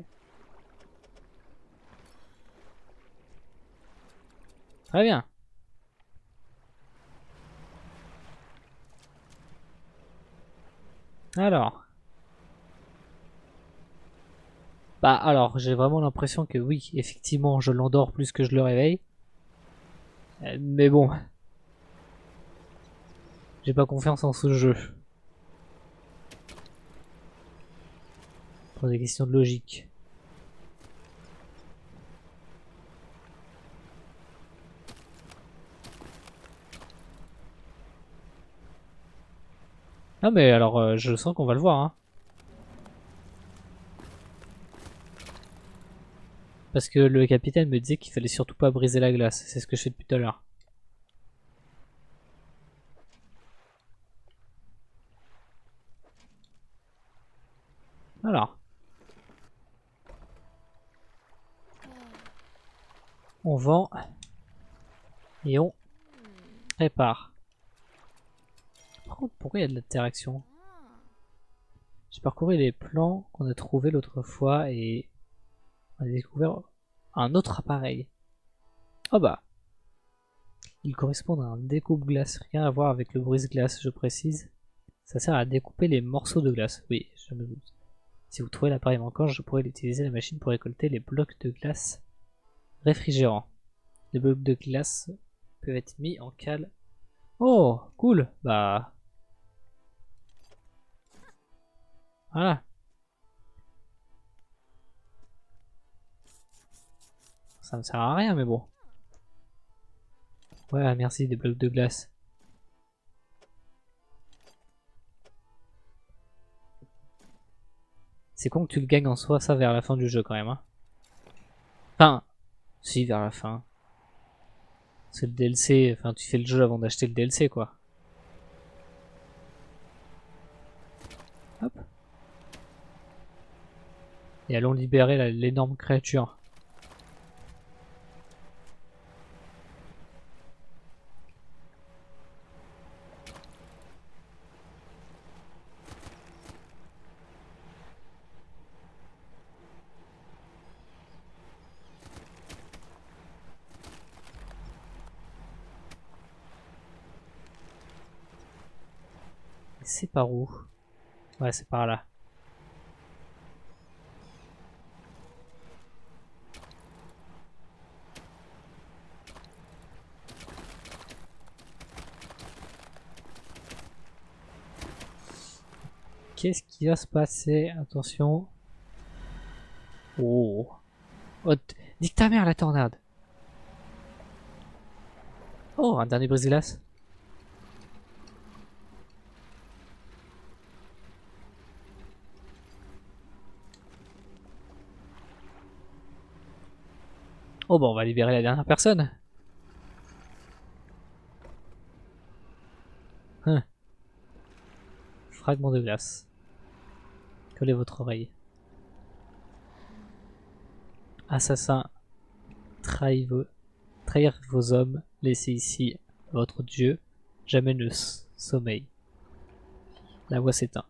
Très bien. Alors. Bah alors, j'ai vraiment l'impression que oui, effectivement, je l'endors plus que je le réveille. Mais bon. J'ai pas confiance en ce jeu. Pour des questions de logique. Ah mais alors, je sens qu'on va le voir, hein. Parce que le capitaine me disait qu'il fallait surtout pas briser la glace. C'est ce que je fais depuis tout à l'heure. Alors. On vend. Et on répare. Par contre, pourquoi il y a de l'interaction? J'ai parcouru les plans qu'on a trouvés l'autre fois et on a découvert un autre appareil. Oh bah. Il correspond à un découpe-glace. Rien à voir avec le brise-glace, je précise. Ça sert à découper les morceaux de glace. Oui, je me doute. Si vous trouvez l'appareil manquant, je pourrais utiliser la machine pour récolter les blocs de glace réfrigérants. Les blocs de glace peuvent être mis en cale. Oh, cool. Bah, voilà. Ça me sert à rien, mais bon. Ouais, merci des blocs de glace. C'est con que tu le gagnes en soi, ça, vers la fin du jeu, quand même. Hein. Enfin, si, vers la fin. C'est le DLC, enfin, tu fais le jeu avant d'acheter le DLC, quoi. Hop. Et allons libérer l'énorme créature. C'est par où? Ouais, c'est par là. Qu'est-ce qui va se passer? Attention. Oh. Oh, nique ta mère la tornade. Oh, un dernier brise-glace. Oh bah on va libérer la dernière personne. Hein. Fragment de glace. Collez votre oreille. Assassin, trahir vos hommes, laissez ici votre Dieu, jamais ne sommeil. La voix s'éteint.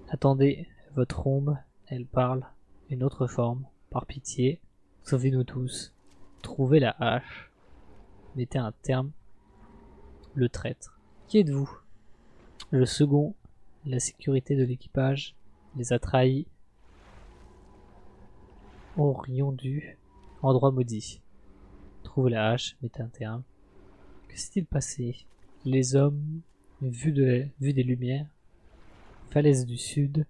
Attendez votre ombre, elle parle, une autre forme, par pitié, sauvez-nous tous, trouvez la hache, mettez un terme, le traître. Qui êtes-vous? Le second, la sécurité de l'équipage, les a trahis, aurions dû, endroit maudit. Trouvez la hache, mettez un terme. Que s'est-il passé? Les hommes, vus des lumières, falaise du sud,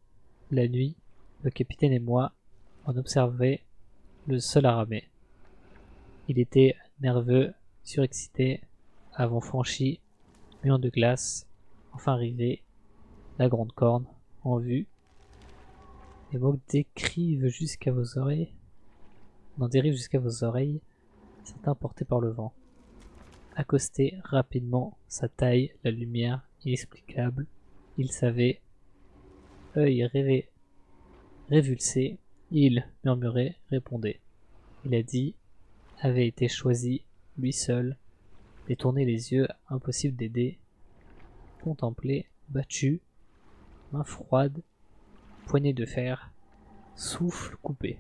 la nuit, le capitaine et moi, on observait le sol à ramer. Il était nerveux, surexcité, avons franchi, mur de glace, enfin arrivé, la grande corne, en vue. Les mots décrivent jusqu'à vos oreilles, n'en dérivent jusqu'à vos oreilles, certains portés par le vent. Accosté rapidement, sa taille, la lumière, inexplicable, il savait, œil révulsé, il murmurait, répondait. Il a dit, avait été choisi, lui seul, détourner les yeux, impossible d'aider, contempler, battu, main froide, poignée de fer, souffle coupé.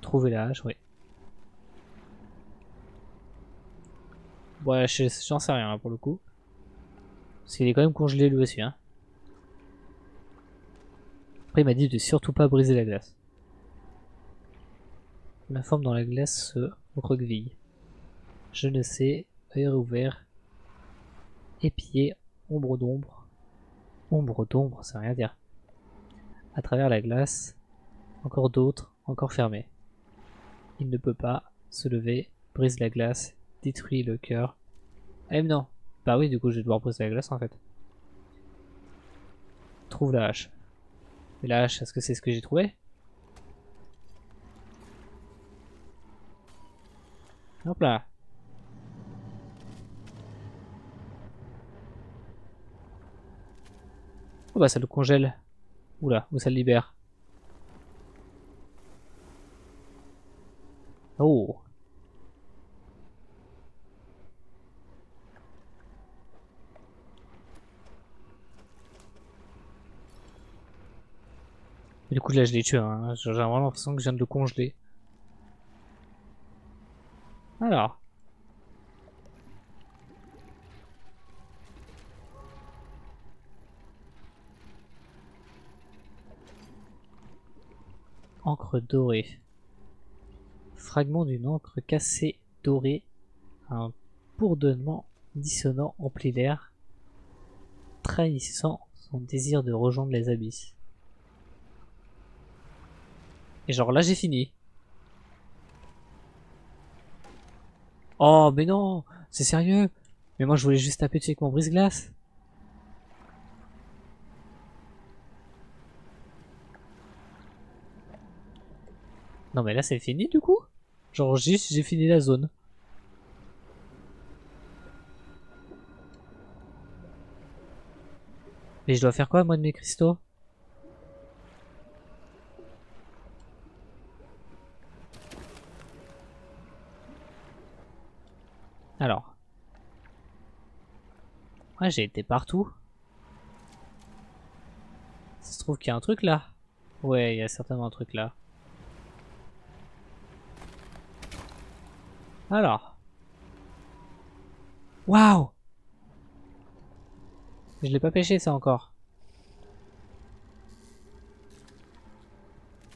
Trouver la hache, oui. Ouais, j'en sais rien pour le coup. Parce qu'il est quand même congelé lui aussi. Hein. Après, il m'a dit de surtout pas briser la glace. La forme dans la glace se recville. Je ne sais, œil ouvert, épié, ombre d'ombre. Ombre d'ombre, ça veut rien dire. À travers la glace, encore d'autres, encore fermés. Il ne peut pas se lever, brise la glace, détruit le cœur. Eh non. Bah oui, du coup, je vais devoir briser la glace en fait. Trouve la hache. Mais la hache, est-ce que c'est ce que j'ai trouvé? Hop là. Oh bah ça le congèle. Oula, ou ça le libère. Oh. Et du coup là je l'ai tué, hein. J'ai vraiment l'impression que je viens de le congeler. Alors. Encre dorée. Fragment d'une encre cassée dorée. Un bourdonnement dissonant emplit l'air, trahissant son désir de rejoindre les abysses. Et genre là j'ai fini. Oh mais non, c'est sérieux? Mais moi je voulais juste taper dessus avec mon brise-glace. Non mais là c'est fini du coup? Genre juste j'ai fini la zone. Mais je dois faire quoi moi de mes cristaux? Alors. Ouais j'ai été partout. Ça se trouve qu'il y a un truc là. Ouais il y a certainement un truc là. Alors. Waouh! Je l'ai pas pêché ça encore.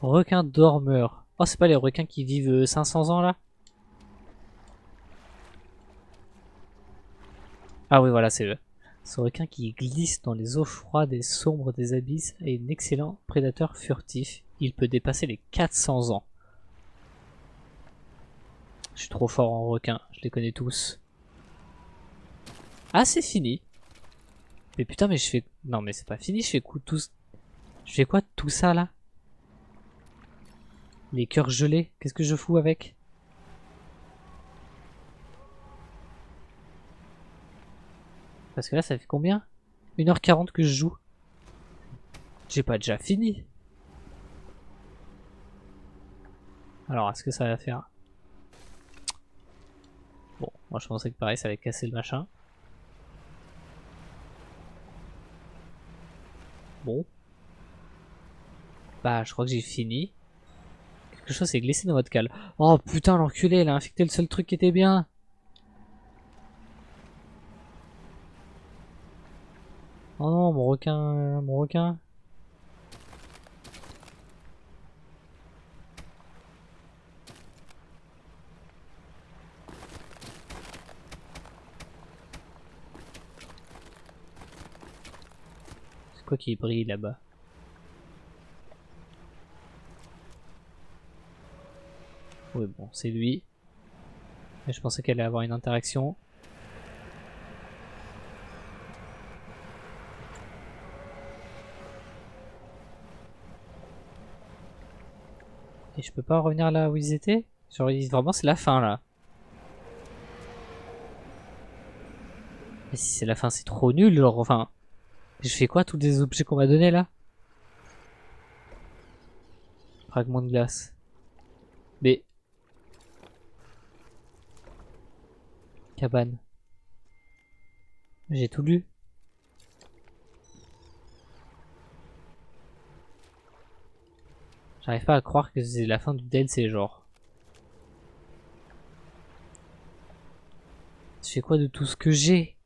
Requin dormeur. Oh c'est pas les requins qui vivent 500 ans là? Ah oui voilà c'est eux. Ce requin qui glisse dans les eaux froides et sombres des abysses est un excellent prédateur furtif. Il peut dépasser les 400 ans. Je suis trop fort en requin, je les connais tous. Ah c'est fini. Mais putain mais je fais... Non mais c'est pas fini, je fais quoi de tout ça là? Les cœurs gelés, qu'est-ce que je fous avec? Parce que là, ça fait combien? 1h40 que je joue. J'ai pas déjà fini. Alors, est-ce que ça va faire? Bon, moi je pensais que pareil, ça allait casser le machin. Bon. Bah, je crois que j'ai fini. Quelque chose s'est glissé dans votre cale. Oh putain, l'enculé, il a infecté le seul truc qui était bien. Oh non, mon requin, mon requin. C'est quoi qui brille là-bas? Oui, bon, c'est lui. Mais je pensais qu'elle allait avoir une interaction. Et je peux pas revenir là où ils étaient? Genre, vraiment, c'est la fin là. Mais si c'est la fin, c'est trop nul. Genre, enfin, je fais quoi tous les objets qu'on m'a donné là? Fragment de glace. Mais. Cabane. J'ai tout lu. J'arrive pas à croire que c'est la fin du DLC, genre. Je fais quoi de tout ce que j'ai?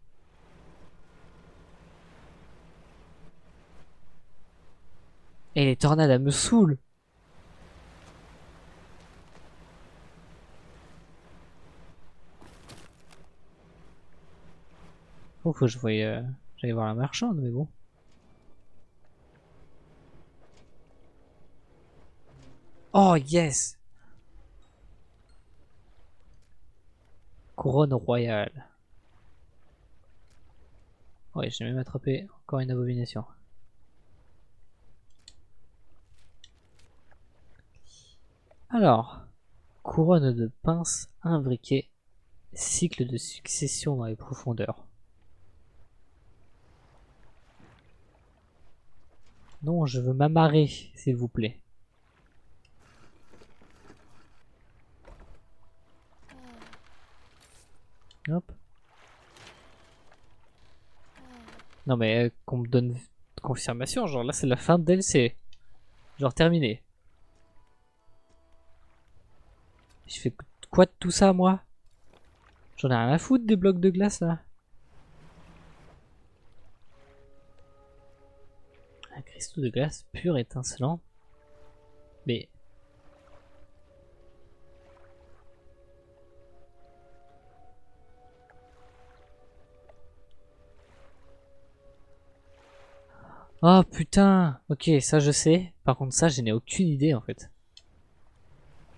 Et les tornades, elles me saoulent. Oh, faut que je voie, j'allais voir la marchande, mais bon. Oh, yes! Couronne royale. Ouais, j'ai même attrapé encore une abomination. Alors, couronne de pince imbriquée, cycle de succession dans les profondeurs. Non, je veux m'amarrer, s'il vous plaît. Hop. Non mais qu'on me donne confirmation, genre là c'est la fin de DLC. Genre terminé. Je fais quoi de tout ça moi? J'en ai rien à foutre des blocs de glace là. Un cristaux de glace pur étincelant. Mais... Oh putain. Ok, ça je sais. Par contre ça je n'ai aucune idée en fait.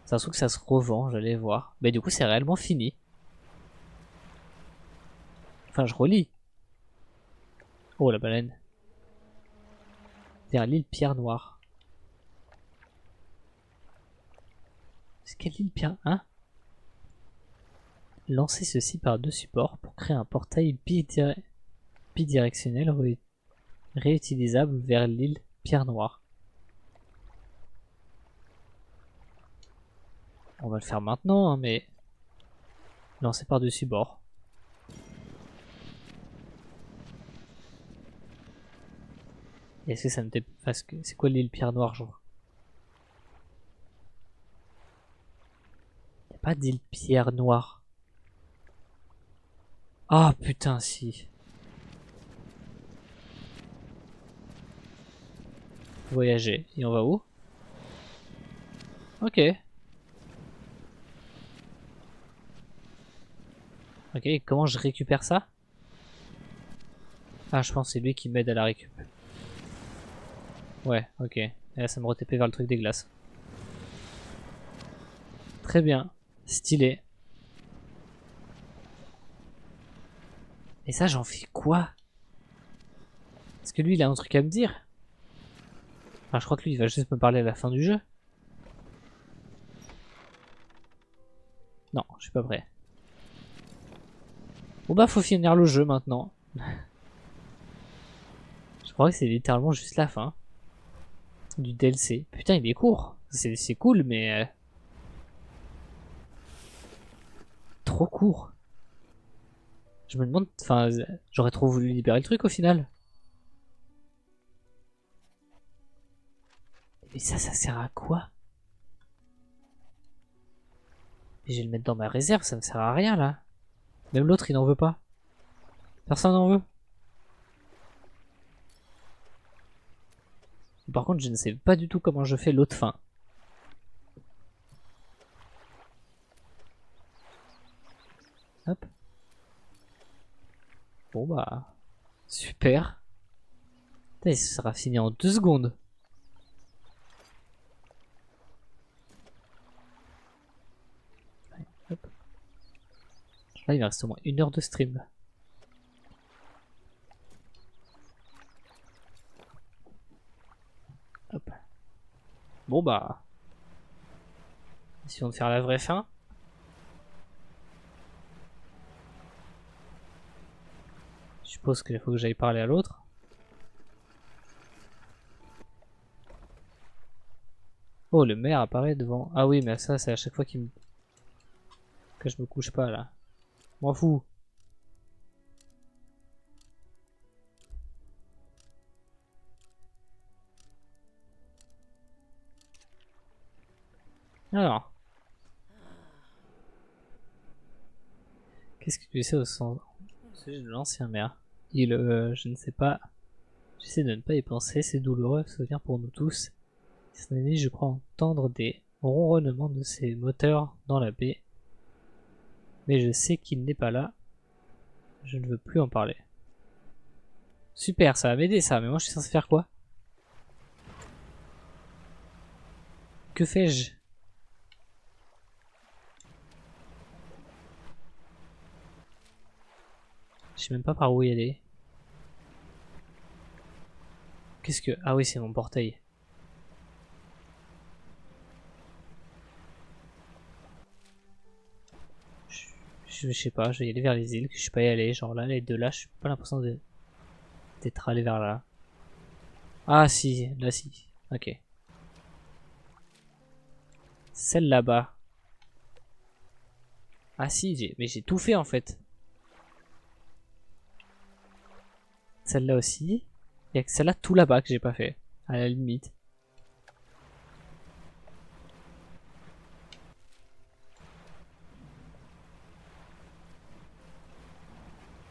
Ça se trouve que ça se revend, j'allais voir. Mais du coup c'est réellement fini. Enfin je relis. Oh la baleine. Vers l'île Pierre Noire. C'est quelle île Pierre... Hein? Lancez ceci par deux supports pour créer un portail bidirectionnel réutilisable vers l'île Pierre Noire. On va le faire maintenant, hein, mais... Lancer par-dessus bord. Est-ce que ça me... Parce que... C'est quoi l'île Pierre Noire, genre? Y'a pas d'île Pierre Noire. Ah oh, putain, si. Voyager. Et on va où? Ok. Ok, comment je récupère ça? Ah, je pense que c'est lui qui m'aide à la récup. Ouais, ok. Et là, ça me retépé vers le truc des glaces. Très bien. Stylé. Et ça, j'en fais quoi? Est-ce que lui, il a un truc à me dire? Enfin, je crois que lui, il va juste me parler à la fin du jeu. Non, je suis pas prêt. Bon bah faut finir le jeu maintenant. Je crois que c'est littéralement juste la fin du DLC. Putain il est court. C'est cool mais trop court. Je me demande, enfin j'aurais trop voulu libérer le truc au final. Mais ça sert à quoi? Je vais le mettre dans ma réserve, ça me sert à rien là. Même l'autre il n'en veut pas. Personne n'en veut. Par contre je ne sais pas du tout comment je fais l'autre fin. Hop. Bon bah super. Putain, il sera fini en 2 secondes. Ouais, hop. Là il me reste au moins 1 heure de stream. Hop. Bon bah. Essayons de faire la vraie fin. Je suppose qu'il faut que j'aille parler à l'autre. Oh, le maire apparaît devant. Ah oui, mais ça, c'est à chaque fois qu'il me... que je me couche pas là. M'en fous. Alors, qu'est-ce que tu sais au sujet de l'ancien maire? Je ne sais pas. J'essaie de ne pas y penser, c'est douloureux souvenir pour nous tous. Cette année, je crois entendre des ronronnements de ces moteurs dans la baie. Mais je sais qu'il n'est pas là. Je ne veux plus en parler. Super, ça va m'aider ça, mais moi je suis censé faire quoi? Que fais-je? Je sais même pas par où y aller. Qu'est-ce que... Ah oui, c'est mon portail. Je sais pas, je vais y aller vers les îles que je suis pas y allé. Genre là, les deux là, je suis pas l'impression d'être allé vers là. Ah si, là si. Ok. Celle là-bas. Ah si, mais j'ai tout fait en fait. Celle-là aussi. Il y a que celle-là tout là-bas que j'ai pas fait. À la limite.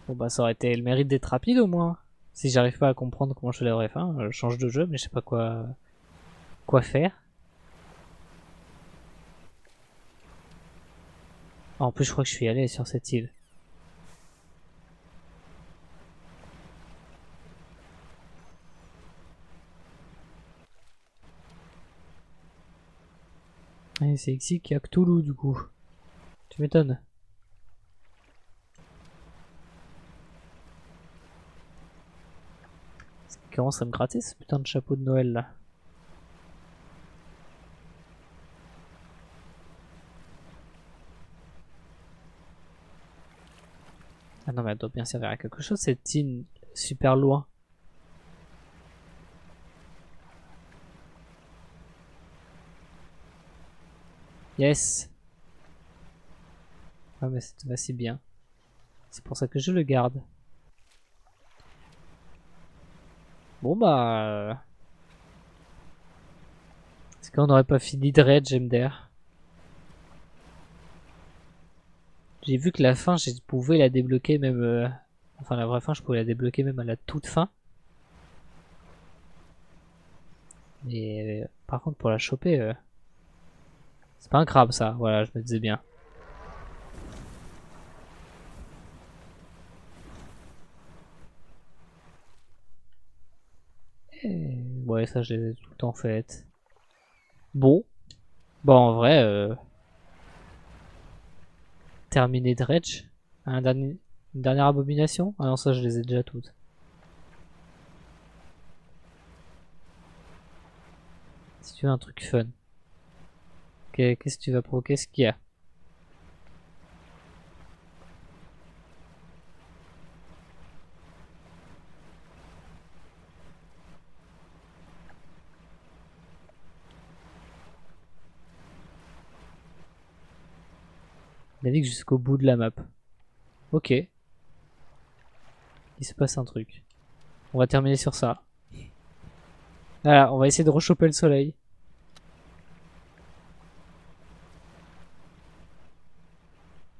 Bon bah ça aurait été le mérite d'être rapide au moins. Si j'arrive pas à comprendre comment je fais la vraie fin, je change de jeu mais je sais pas quoi faire. Ah, en plus je crois que je suis allé sur cette île. Et c'est ici qu'il y a Cthulhu du coup. Tu m'étonnes. Ça commence à me gratter ce putain de chapeau de Noël là. Ah non mais elle doit bien servir à quelque chose cette île super loin. Yes. Ah mais c'est assez bien. C'est pour ça que je le garde. Bon bah... Est-ce qu'on n'aurait pas fini de raid, Jemder? J'ai vu que la fin, je pouvais la débloquer même... Enfin la vraie fin, je pouvais la débloquer même à la toute fin. Mais par contre pour la choper... C'est pas un crabe ça, voilà, je me disais bien. Et... Ouais, ça je les ai tout le temps faites. Bon. Bon, en vrai... Terminer Dredge. Une dernière abomination? Ah non, ça je les ai déjà toutes. Si tu veux un truc fun. Qu'est-ce que tu vas provoquer? Qu'est-ce qu'il y a? navigue jusqu'au bout de la map. Ok. Il se passe un truc. On va terminer sur ça. Voilà, on va essayer de rechoper le soleil.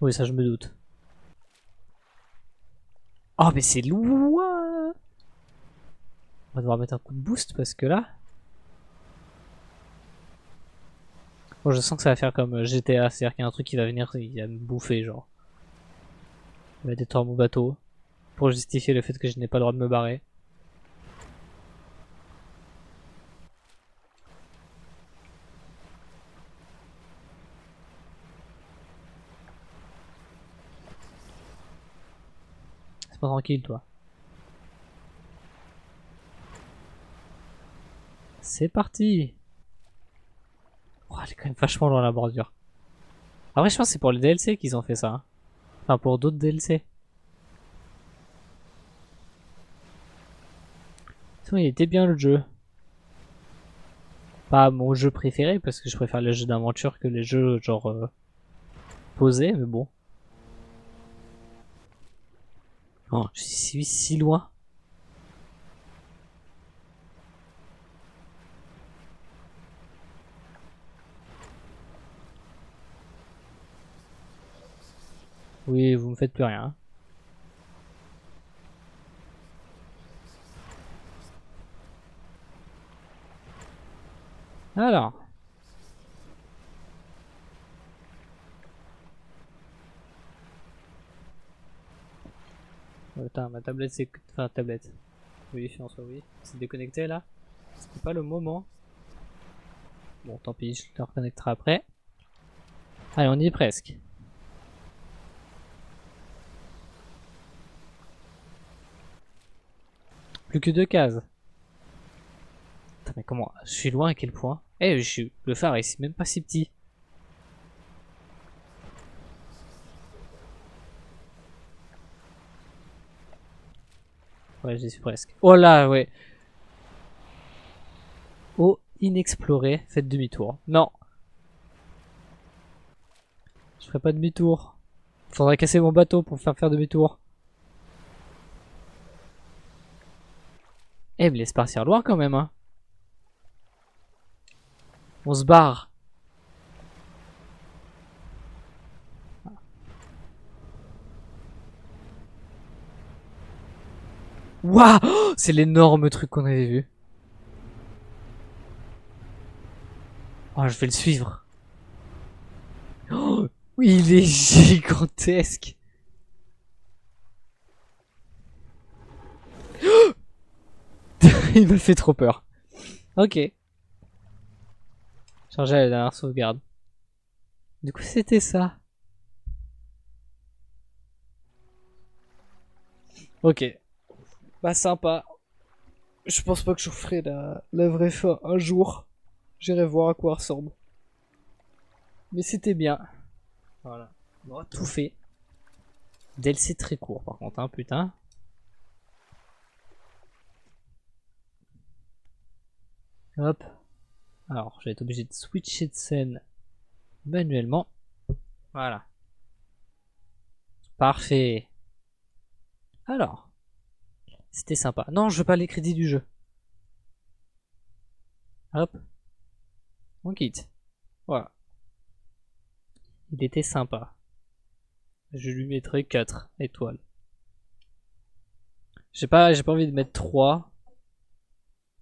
Oui, ça je me doute. Oh, mais c'est loin! On va devoir mettre un coup de boost parce que là... Bon, je sens que ça va faire comme GTA, c'est-à-dire qu'il y a un truc qui va venir, il va me bouffer, genre. Il va détruire mon bateau pour justifier le fait que je n'ai pas le droit de me barrer. C'est pas tranquille, toi. C'est parti! Oh, elle est quand même vachement loin la bordure. Après, je pense que c'est pour les DLC qu'ils ont fait ça. Hein. Enfin, pour d'autres DLC. Sinon, il était bien le jeu. Pas mon jeu préféré, parce que je préfère les jeux d'aventure que les jeux genre posés, mais bon. Oh, je suis si loin. Oui, vous me faites plus rien. Alors. Attends, ma tablette c'est... Enfin, tablette. Oui, en soi, oui. C'est déconnecté là. C'était pas le moment. Bon, tant pis, je le reconnecterai après. Allez, on y est presque. Plus que 2 cases. Attends, mais comment? Je suis loin à quel point? Eh, le phare est même pas si petit. Ouais, j'y suis presque. Oh là, ouais. Oh, inexploré, faites demi-tour. Non. Je ferai pas demi-tour. Faudrait casser mon bateau pour faire demi-tour. Eh, me laisse partir loin quand même, hein. On se barre. Waouh, oh, c'est l'énorme truc qu'on avait vu. Oh, je vais le suivre. Oh, oui, il est gigantesque. Il m'a fait trop peur. Ok. Charger à la dernière sauvegarde. Du coup, c'était ça. Ok. Bah, sympa. Je pense pas que je ferai la vraie fin un jour. J'irai voir à quoi elle ressemble. Mais c'était bien. Voilà. On a tout fait. DLC très court par contre, hein, putain. Hop. Alors, je vais être obligé de switcher de scène manuellement. Voilà. Parfait. Alors. C'était sympa. Non, je veux pas les crédits du jeu. Hop. On quitte. Voilà. Il était sympa. Je lui mettrai 4 étoiles. J'ai pas envie de mettre 3.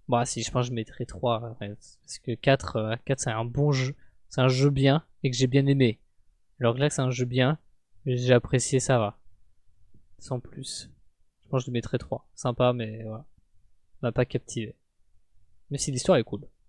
Bon, si, je pense que je mettrai 3. Parce que 4 c'est un bon jeu. C'est un jeu bien et que j'ai bien aimé. Alors que là, c'est un jeu bien. J'ai apprécié, ça va. Sans plus. Je pense que je lui mettrai 3. Sympa, mais voilà. M'a pas captivé. Mais si l'histoire est cool.